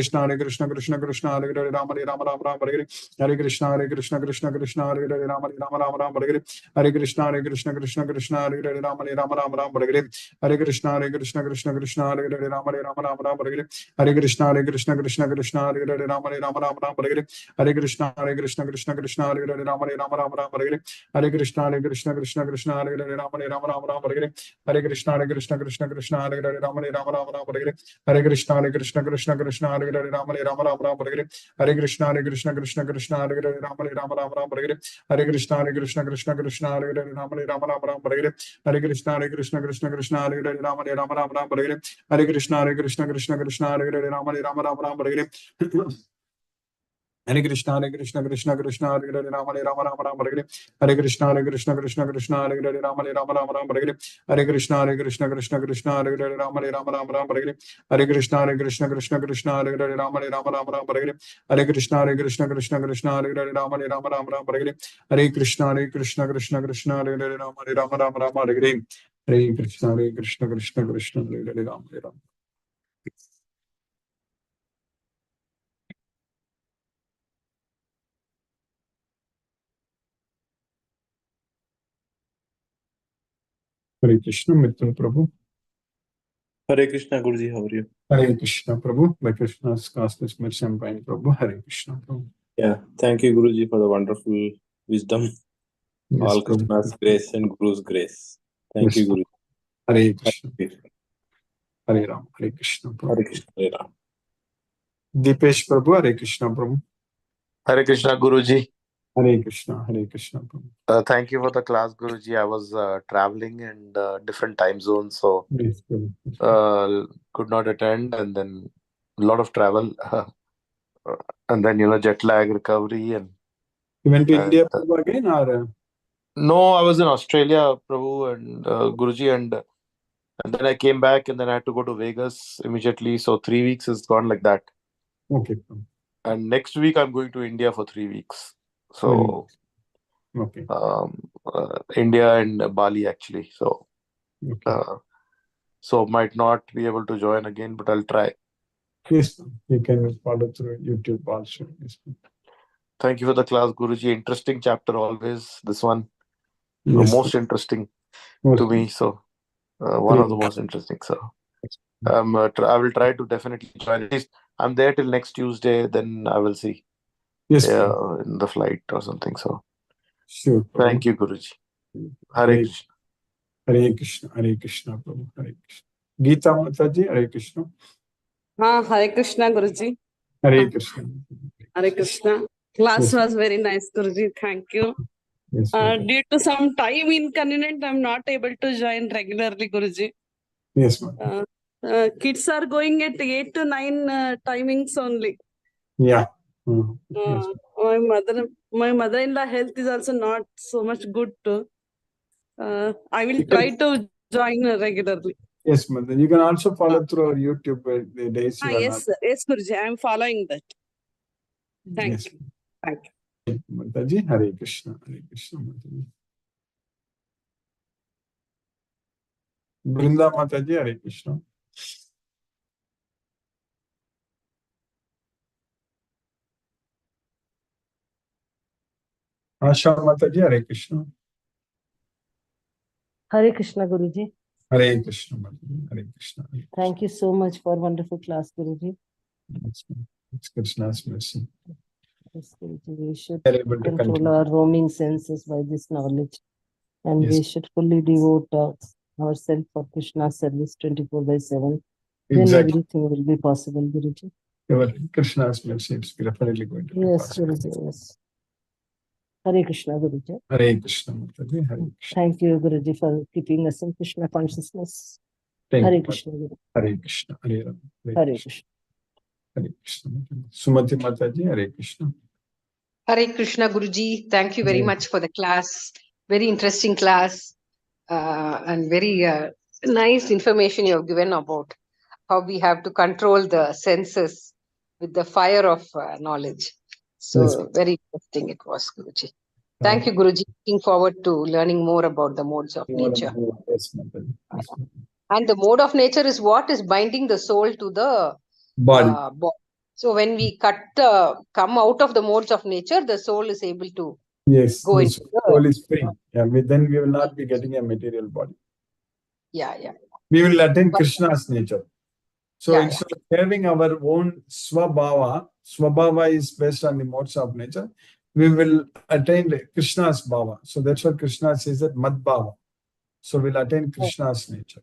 Krishna, Krishna, Hare Hare, Rama Rama Rama Rama, Hare Krishna, Krishna, Hare Hare, Rama Rama Rama Rama, Hare Krishna, Krishna, Hare Hare, Rama Rama Rama Rama, Hare Krishna, Krishna, Hare Hare, Rama Rama Rama Rama, Hare Krishna, Krishna, Hare Hare, Rama Rama Rama Rama, Hare Krishna, Krishna, Hare Hare, Rama Rama Rama Rama, Hare Krishna, Krishna, Hare Hare, Rama Rama Rama Rama, Hare Krishna, Krishna, Hare Hare, Rama Rama Rama Rama, Hare Krishna, Krishna, Hare Hare, Rama Rama Rama Rama, Hare Krishna, Krishna, Hare Hare, Rama Rama Rama Rama, Hare Krishna, Krishna, Hare Hare, Rama Rama Rama Rama, Hare Krishna, Krishna, Hare Hare, Rama Rama Rama Rama, Hare Krishna, Krishna, Hare Hare, Rama Rama Rama Rama, Hare Krishna, Krishna, Hare Hare, Rama Rama Rama Rama, Hare Krishna, Krishna, Hare Hare, Rama Rama Rama Rama, Hare Krishna, Krishna, Hare Hare, Rama Rama. Hare Krishna, Mitra Prabhu. Hare Krishna, Guruji, how are you? Hare Krishna, Prabhu. By Krishna's costless mercy and kind, Prabhu. Hare Krishna, Prabhu. Yeah, thank you, Guruji, for the wonderful wisdom. Yes, All Prabhu. Krishna's grace and Guru's grace. Thank Yes, you, Guruji. Hare Krishna. Hare Hare Ram. Hare Krishna, Prabhu. Krishna, Hare Ram. Deepesh, Prabhu. Hare Krishna, Prabhu. Hare Krishna, Guruji. Hare Krishna, Prabhu. Thank you for the class, Guruji. I was traveling in different time zones, so Yes, Prabhu. could not attend, and then a lot of travel, and then jet lag recovery, and You went to and, India, Prabhu, again, or? no, I was in Australia, Prabhu and Guruji, and then I came back, and then I had to go to Vegas immediately. So 3 weeks is gone like that. Okay, Prabhu. And next week I'm going to India for 3 weeks. So Okay. India and Bali actually. So Okay. so might not be able to join again, but I'll try. Yes, ma'am. You can follow through YouTube also. Yes, ma'am. Thank you for the class, Guruji. Interesting chapter always. This one, Yes, most interesting ma'am. to me. So, one of the most interesting. So, I will try to definitely join. At least I'm there till next Tuesday. Then I will see Yes, ma'am. in the flight or something. So, Sure. thank you, Guruji. Hare Hare Krishna. Hare Krishna, Hare Krishna, Prabhu, Hare Krishna. Geeta Mataji, Hare Krishna. Hare Krishna, Guruji. Hare Krishna. Hare Krishna. Class Yes. was very nice, Guruji. Thank you. Yes, Mataji. Due to some time inconvenient, I'm not able to join regularly, Guruji. Yes, Mataji. Kids are going at 8 to 9 timings only. Yeah. Yes. My mother-in-law health is also not so much good too. I will You try can- to join regularly. Yes, Mataji. You can also follow through our YouTube the days you are Yes, yes, Guruji. I'm following that. Thank Yes. you. Thank you. Mataji, Hare Krishna, Hare Krishna, Mataji. Brinda Mataji, Hare Krishna. Asha Mataji, Hare Krishna. Hare Krishna, Guruji. Hare Krishna, Mataji. Hare Krishna. Hare Thank you so much for wonderful class, Guruji. Krishna. It's Krishna's mercy. Yes, Guruji, we should We are able to control continue. our roaming senses by this knowledge, and we Yes. should fully devote ourselves for Krishna's service 24/7. Then Exactly. everything will be possible, Guruji. Your Krishna's mercy, it's definitely going to be Yes, possible. Guruji, yes. Hare Krishna, Guruji. Hare Krishna, Mataji. Hare Krishna. Thank you, Guruji, for keeping us in Krishna consciousness. Thank Hare you. Krishna, Guruji. Hare Krishna. Hare Ram. Hare Krishna. Hare Krishna. Mataji. Sumati Mataji, Hare Krishna. Hare Krishna Guruji, thank you very Hare- much for the class. Very interesting class and very nice information you have given about how we have to control the senses with the fire of knowledge. So Yes. very interesting it was, Guruji. Thank you, Guruji. Looking forward to learning more about the modes of nature. Yes, Mataji. Yes, Mataji. And the mode of nature is what is binding the soul to the Body. body. So when we come out of the modes of nature, the soul is able to Yes, go the into soul is free. Yeah, then we will not be getting a material body. yeah. We will attain But- Krishna's nature. So Yeah, instead of having our own swabhava is based on the modes of nature, we will attain Krishna's bhava. So that's what Krishna says that mad bhava. So we'll attain Krishna's nature.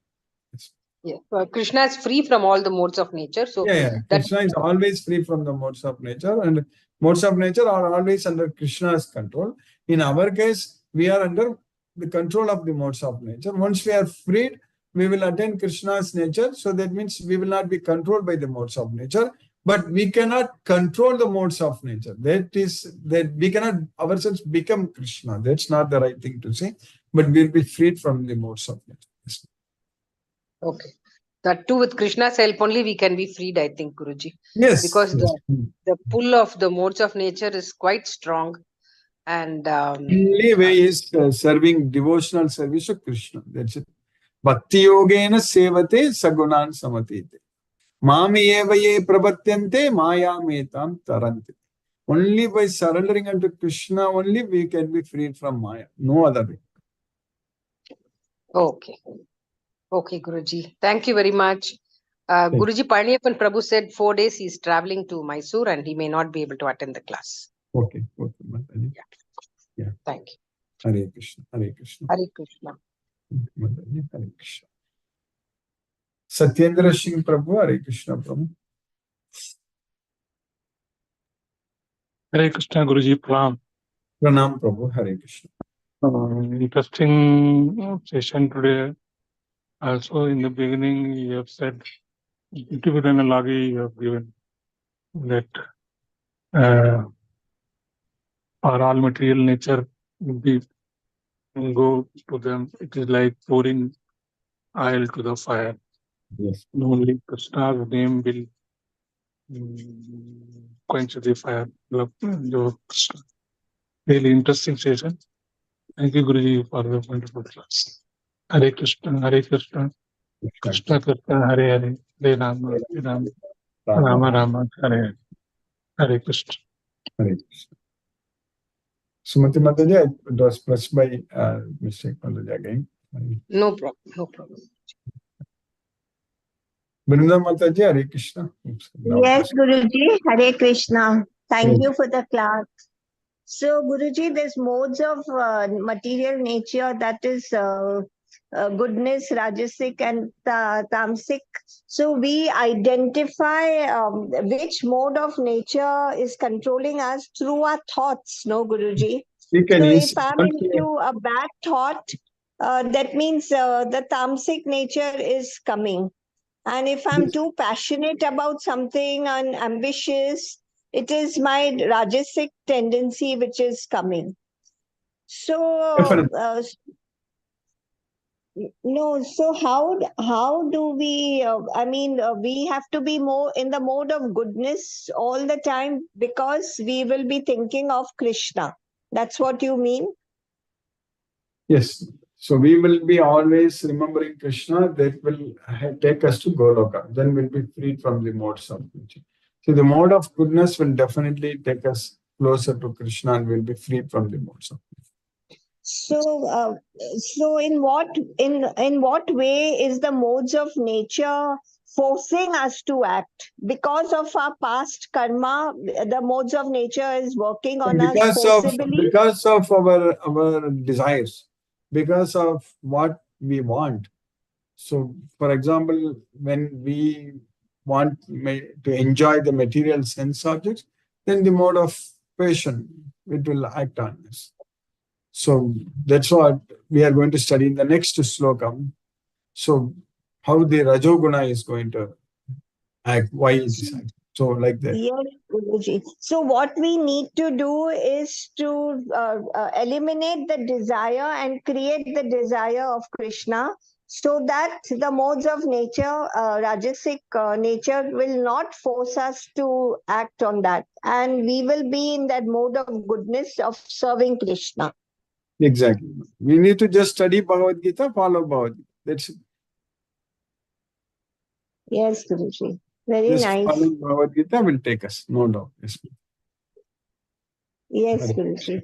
Yeah. Krishna is free from all the modes of nature. So Yeah. Krishna is always free from the modes of nature, and modes of nature are always under Krishna's control. In our case, we are under the control of the modes of nature. Once we are freed, we will attain Krishna's nature. So that means we will not be controlled by the modes of nature, but we cannot control the modes of nature. That we cannot ourselves become Krishna. That's not the right thing to say, but we'll be freed from the modes of nature. Yes. okay. That too, with Krishna's help only we can be freed, I think, Guruji. Yes. Because yes. the pull of the modes of nature is quite strong. And Only way is serving devotional service to Krishna. That's it. Bhakti yogena sevate sagunan samatite. Mami eva ye prapatyante maya metam tarante. Only by surrendering unto Krishna only we can be freed from Maya. No other way. okay, Guruji. Thank you very much. Guruji Palniappan Prabhu said 4 days he is traveling to Mysore and he may not be able to attend the class. Okay. Mataji. Yeah. Thank you. Hare Krishna. Hare Krishna. Hare Krishna. Mataji. Hare Krishna. Satyendra Singh Prabhu. Hare Krishna Prabhu. Hare Krishna, Guruji, Pranam. Pranam Prabhu. Hare Krishna. Interesting session today. Also, in the beginning, you have said, beautiful analogy you have given that our all material nature will be go to them. It is like pouring oil to the fire. Yes. Only Krishna's name will quench the fire. Really interesting session. Thank you, Guruji, for the wonderful class. Hare Krishna, Hare Krishna, Krishna Krishna, Hare Hare, Hare Rama, Hare Rama. Rama Rama, Hare Hare Krishna. Hare Krishna. Sumati Mataji, it was pressed by mistake Mataji again. No problem. No problem. Brinda Mataji, Hare Krishna. Oops, now Yes, pressed. Guruji, Hare Krishna. Thank Hare you for the class. So, Guruji, there's modes of material nature, that is goodness, rajasic, and tamasic. So, we identify which mode of nature is controlling us through our thoughts, no, Guruji? We can So, use if I'm into a bad thought, that means the tamasic nature is coming. And if I'm too passionate about something and ambitious, it is my rajasic tendency which is coming. So, no, so how do we, we have to be more in the mode of goodness all the time because we will be thinking of Krishna. That's what you mean? Yes. So we will be always remembering Krishna. That will take us to Goloka. Then we'll be freed from the modes of nature. So the mode of goodness will definitely take us closer to Krishna and we'll be freed from the modes of nature. So in what way is the modes of nature forcing us to act? Because of our past karma, the modes of nature is working on us forcibly. Because of our desires, because of what we want. So, for example, when we want to enjoy the material sense objects, then the mode of passion, it will act on us. So that's what we are going to study in the next sloka. So how the Rajoguna is going to act, why it is acting. So like that. Yes, Guruji. So what we need to do is to eliminate the desire and create the desire of Krishna, so that the modes of nature, rajasic nature, will not force us to act on that. And we will be in that mode of goodness of serving Krishna. Exactly. We need to just study Bhagavad Gita, follow Bhagavad Gita. That's it. Yes, Guruji. Very Just nice. following Bhagavad Gita will take us, no doubt. Yes, Yes, Hare Guruji.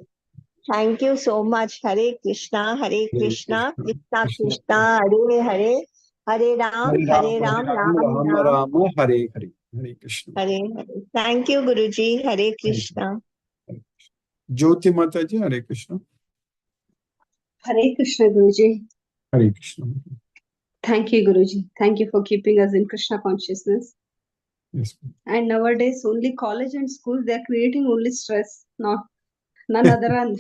Thank you so much. Hare Krishna, Hare Krishna, Krishna Krishna, Hare Hare, Hare Ram, Ram Rama, Ram. Rama, Hare Hare. Hare Krishna. Hare Hare. Thank you, Guruji. Hare Krishna. Jyoti Mataji, Hare Krishna. Hare Krishna, Guruji. Hare Krishna. Thank you, Guruji. Thank you for keeping us in Krishna consciousness. Yes. And nowadays, only college and schools, they are creating only stress, none other than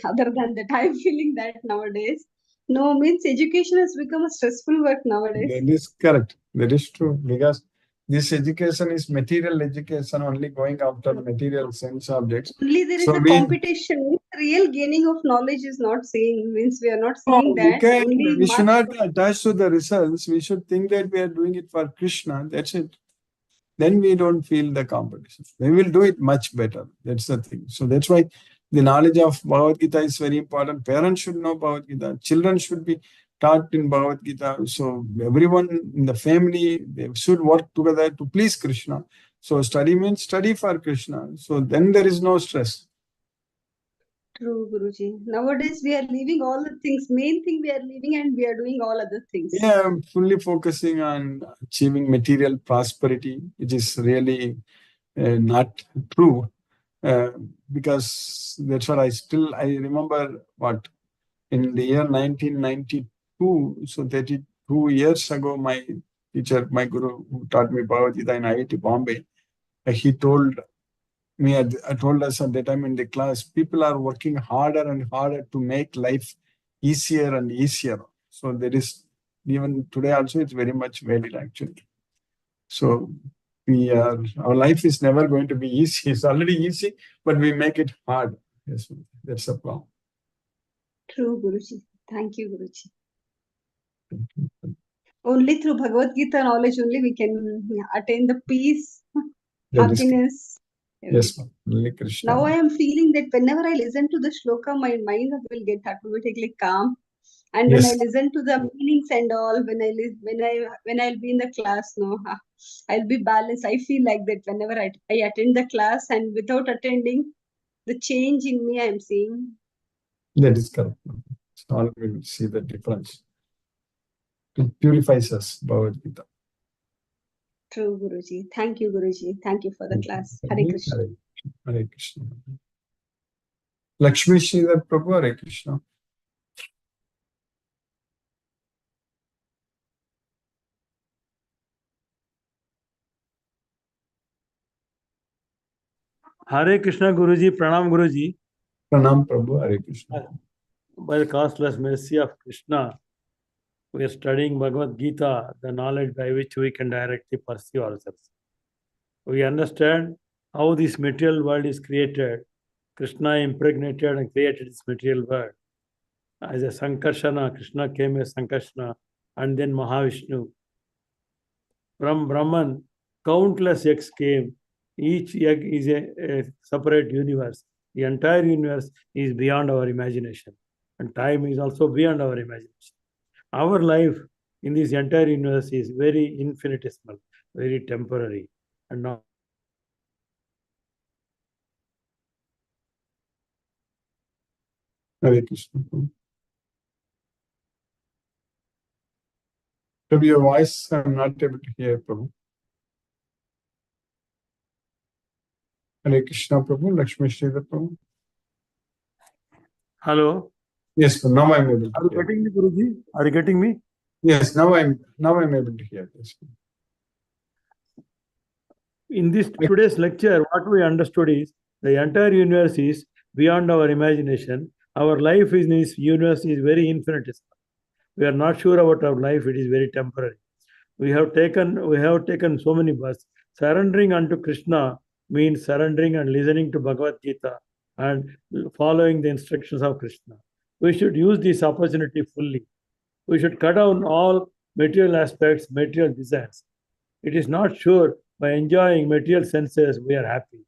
that. I'm feeling that nowadays. No, means education has become a stressful work nowadays. That is correct. That is true. Because this education is material education, only going after material sense objects. Only there is a competition. Real gaining of knowledge is not seen. Means we are not seeing that. We should not attach to the results. We should think that we are doing it for Krishna. That's it. Then we don't feel the competition. We will do it much better. That's the thing. So that's why the knowledge of Bhagavad Gita is very important. Parents should know Bhagavad Gita. Children should be taught in Bhagavad Gita. So everyone in the family, they should work together to please Krishna. So study means study for Krishna. So then there is no stress. True, Guruji. Nowadays we are leaving all the things. Main thing we are leaving and we are doing all other things. Yeah, I'm fully focusing on achieving material prosperity, which is really not true. Because that's what I remember what in the year 1992, so 32 years ago, my teacher, my guru who taught me Bhagavad Gita in IIT Bombay, he told me, I told us at that time in the class, people are working harder and harder to make life easier and easier. So there is, even today also, it's very much valid actually. So our life is never going to be easy. It's already easy, but we make it hard. Yes, that's the problem. True, Guruji. Thank you, Guruji. Only through Bhagavad Gita knowledge only we can attain the peace, happiness. Yes, Krishna. Now I am feeling that whenever I listen to the shloka, my mind will get automatically calm. And when I Yes. listen to the meanings and all, when I'll be in the class, no, I'll be balanced. I feel like that whenever I attend the class, and without attending, the change in me I'm seeing. That is correct. It's all we will see the difference. It purifies us, Bhagavad Gita. True, Guruji. Thank you, Guruji. Thank you for the class. Hare Krishna. Hare Krishna. Lakshmi Sridhar Prabhu, Hare Krishna. Hare Krishna Guruji, Pranam Guruji. Pranam Prabhu, Hare Krishna. By the costless mercy of Krishna, we are studying Bhagavad Gita, the knowledge by which we can directly pursue ourselves. We understand how this material world is created. Krishna impregnated and created this material world. As a Sankarshana, Krishna came as Sankarshana, and then Mahavishnu. From Brahman, countless eggs came. Each egg is a separate universe. The entire universe is beyond our imagination. And time is also beyond our imagination. Our life in this entire universe is very infinitesimal, very temporary. And now Hare Krishna. Prabhu, your voice I'm not able to hear, Prabhu. Hare Krishna, Prabhu. Lakshmi Sridhar Prabhu. hello. Yes, Prabhu. Now I'm able to Are you hear. getting me, Guruji? Are you getting me? Yes, now I'm able to hear this. In this today's lecture, what we understood is the entire universe is beyond our imagination. Our life in this universe is very infinitesimal. We are not sure about our life, it is very temporary. We have taken so many births. Surrendering unto Krishna means surrendering and listening to Bhagavad Gita and following the instructions of Krishna. We should use this opportunity fully. We should cut down all material aspects, material desires. It is not sure by enjoying material senses we are happy.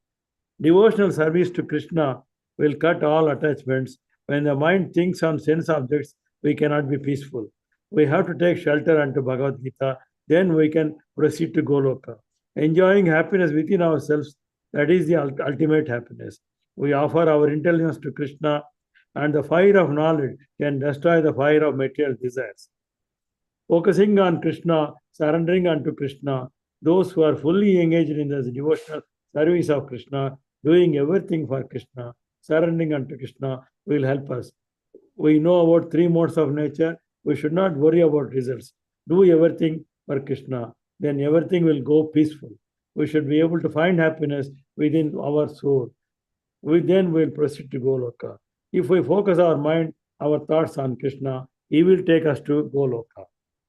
Devotional service to Krishna will cut all attachments. When the mind thinks on sense objects, we cannot be peaceful. We have to take shelter unto Bhagavad Gita, then we can proceed to Goloka. Enjoying happiness within ourselves, that is the ultimate happiness. We offer our intelligence to Krishna, and the fire of knowledge can destroy the fire of material desires. Focusing on Krishna, surrendering unto Krishna, those who are fully engaged in the devotional service of Krishna, doing everything for Krishna, surrendering unto Krishna will help us. We know about three modes of nature. We should not worry about results. Do everything for Krishna, then everything will go peaceful. We should be able to find happiness within our soul. We then will proceed to Goloka. If we focus our mind, our thoughts on Krishna, he will take us to Goloka.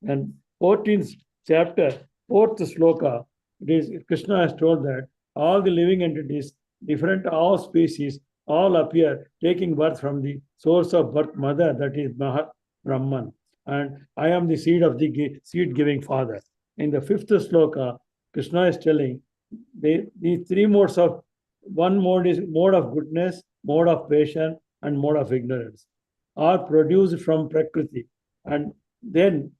And 14th chapter, 4th sloka, it is Krishna has told that all the living entities, different all species, all appear taking birth from the source of birth mother, that is Mahat Brahman. And I am the seed of the seed giving father. In the 5th sloka, Krishna is telling the three modes of one mode is mode of goodness, mode of patience, and mode of ignorance are produced from Prakriti. And then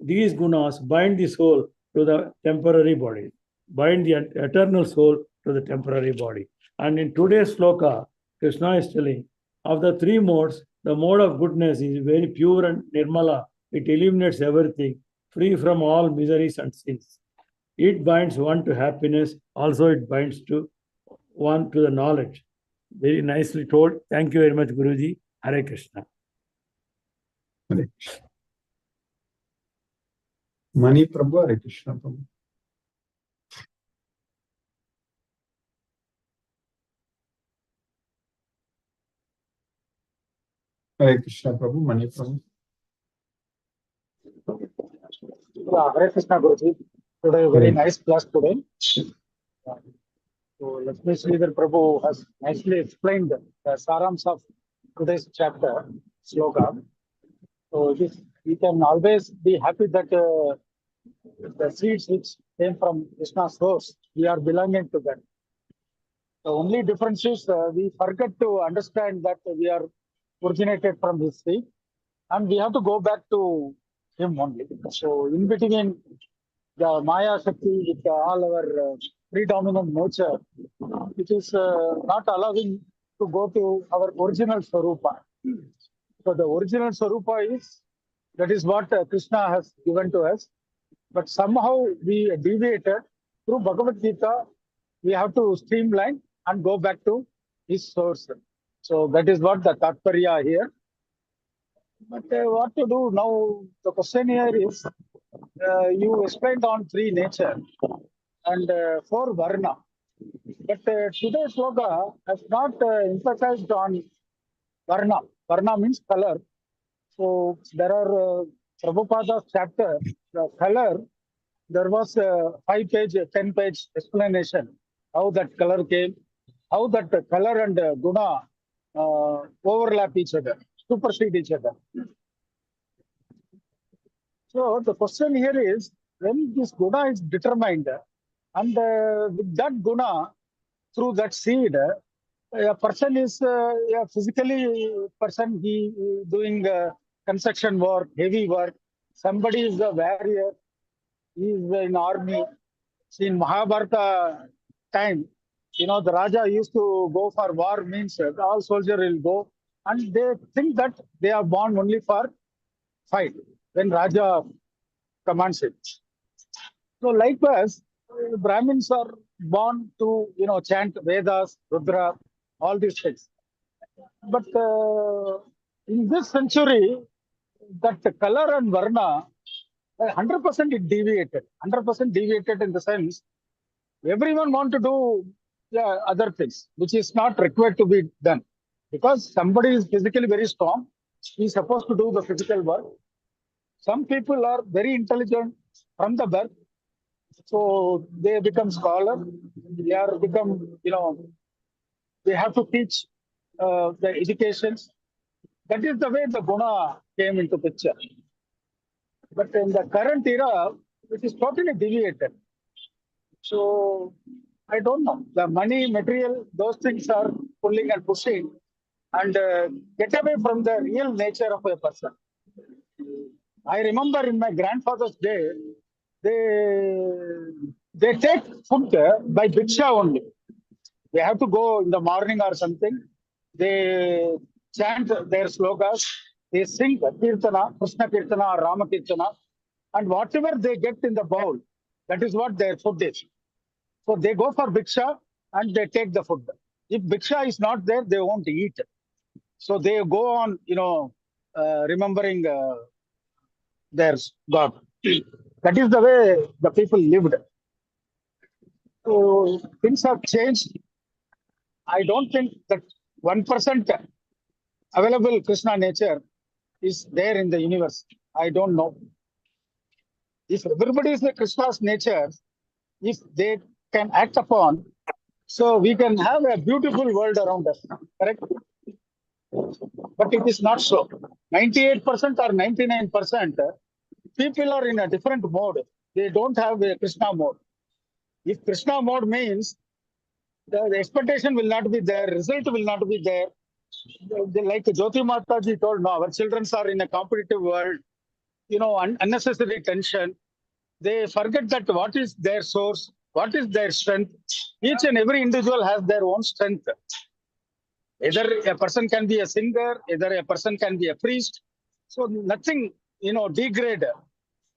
these gunas bind the soul to the temporary body, bind the eternal soul to the temporary body. And in today's sloka, Krishna is telling of the three modes, the mode of goodness is very pure and nirmala. It eliminates everything, free from all miseries and sins. It binds one to happiness, also it binds to one to the knowledge. Very nicely told. Thank you very much, Guruji. Hare Krishna. Hare Krishna. Mani Prabhu, Hare Krishna Prabhu. Hare Krishna Prabhu, Mani Prabhu. Hare Krishna Guruji. Today, very nice class today. So, Lakshmi Sridhar Prabhu has nicely explained the sarams of today's chapter, sloka. So, we can always be happy that the seeds which came from Krishna's source, we are belonging to that. The only difference is we forget to understand that we are originated from his seed. and we have to go back to him only. So in between the Maya Shakti with all our predominant nature, it is not allowing to go to our original Swarupa. So the original Swarupa is, that is what Krishna has given to us. But somehow we deviated. Through Bhagavad Gita, we have to streamline and go back to his source. So that is what the Tatparya here. But what to do now? The question here is, you explained on three nature and four varna. But today's sloka has not emphasized on varna. Varna means color. So there are Prabhupada's chapter, the color, there was a 5-page, 10-page explanation how that color came, how that color and guna overlap each other, supersede each other. So the question here is, when this guna is determined, and with that guna, through that seed, a person is a physically person, he doing construction work, heavy work. Somebody is a warrior, he is in army. See, in Mahabharata time, the Raja used to go for war, means all soldiers will go, and they think that they are born only for fight when Raja commands it. So likewise, Brahmins are born to chant Vedas, Rudra, all these things. But in this century, that color and varna, 100% it deviated. 100% deviated in the sense, everyone want to do other things, which is not required to be done. Because somebody is physically very strong, he is supposed to do the physical work. Some people are very intelligent from the birth, so they become scholar. They are become, they have to teach the educations. That is the way the guna came into picture. But in the current era, it is totally deviated. So I don't know. The money, material, those things are pulling and pushing, and get away from the real nature of a person. I remember in my grandfather's day, they take food by bhiksha only. They have to go in the morning or something. They chant their slokas. They sing Kirtana, Krishna Kirtana or Rama Kirtana. And whatever they get in the bowl, that is what their food is. So they go for bhiksha and they take the food. If bhiksha is not there, they won't eat. So they go on, remembering their God. That is the way the people lived. So things have changed. I don't think that 1% available Krishna nature is there in the universe. I don't know. If everybody is the Krishna's nature, if they can act upon, so we can have a beautiful world around us. Correct? But it is not so. 98% or 99% people are in a different mode. They don't have a Krishna mode. If Krishna mode means the expectation will not be there, result will not be there. Like Jyoti Mataji told, no, our children are in a competitive world, unnecessary tension. They forget that what is their source, what is their strength. Each and every individual has their own strength. Either a person can be a singer, either a person can be a priest. So nothing, degrade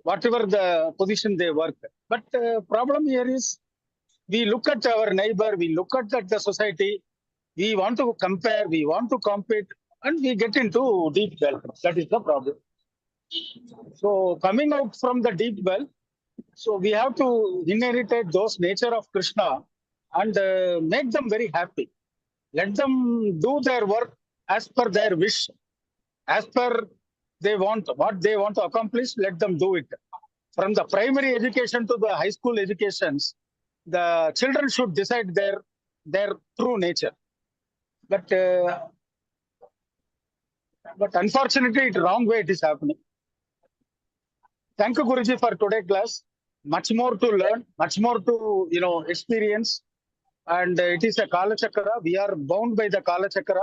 whatever the position they work. But problem here is, we look at our neighbor, we look at the society, we want to compare, we want to compete, and we get into deep well. That is the problem. So coming out from the deep well, so we have to inherit those nature of Krishna and make them very happy. Let them do their work as per their wish, as per what they want to accomplish, let them do it. From the primary education to the high school educations, the children should decide their true nature. But unfortunately, it's wrong way it is happening. Thank you, Guruji, for today's class. Much more to learn, much more to experience. And it is a Kala Chakra. We are bound by the Kala Chakra.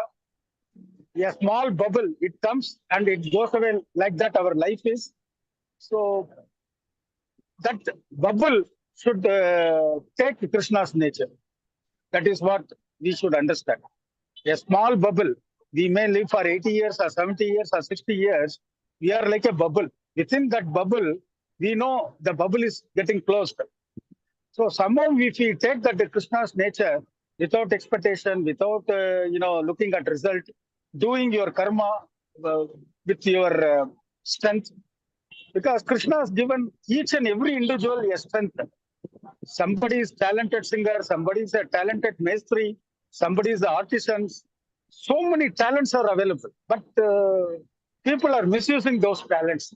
a small bubble. It comes and it goes away like that. Our life is. So that bubble should take Krishna's nature. That is what we should understand. A small bubble. We may live for 80 years or 70 years or 60 years. We are like a bubble. Within that bubble, we know the bubble is getting closed. So somehow if we take that Krishna's nature without expectation, without looking at result, doing your karma with your strength, because Krishna has given each and every individual a strength. Somebody is talented singer, somebody is a talented maestri, somebody is the artisans. So many talents are available, but people are misusing those talents.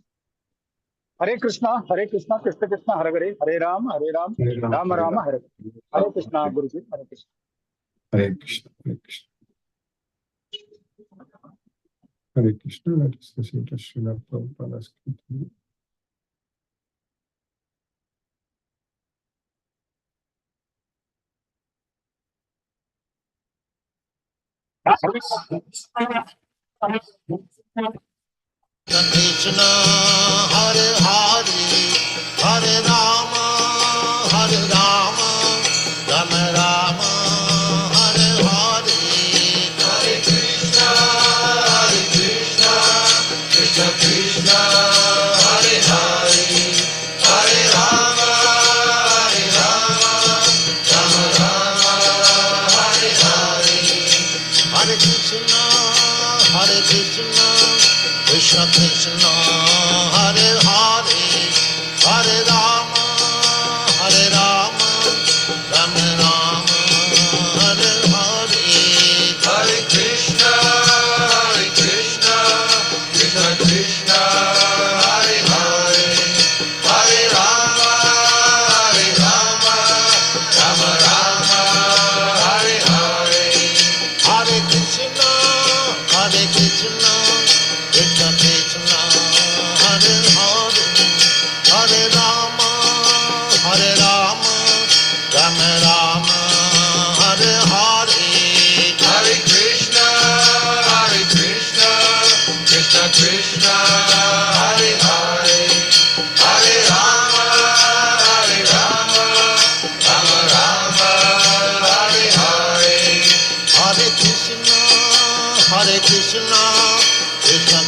Hare Krishna, Krishna Krishna, Hare Ram, Rama Rama, Hare Krishna, Guruji, Hare Krishna. Hare Krishna, Hare Krishna. Hare Krishna, let us listen to Srila Prabhupada's Kirtan. Krishna, Hare Hare, Hare Rama, Rama Rama, Hare Hare, Hare Krishna, Krishna Krishna, Hare Hare, Hare Rama, Rama Rama, Hare Hare, Hare Krishna, Krishna Krishna, Hare Hare, Hare Rama, Rama Rama, Hare Hare, Hare Krishna, Krishna Krishna, Hare Hare, Hare Rama, Rama Rama, Hare Hare, Hare Krishna, Krishna Krishna, Hare Hare, Hare Rama, Rama Rama, Hare Hare, Hare Krishna, Krishna Krishna, Hare Hare, Hare Rama, Rama Rama, Hare Hare, Hare Krishna, Krishna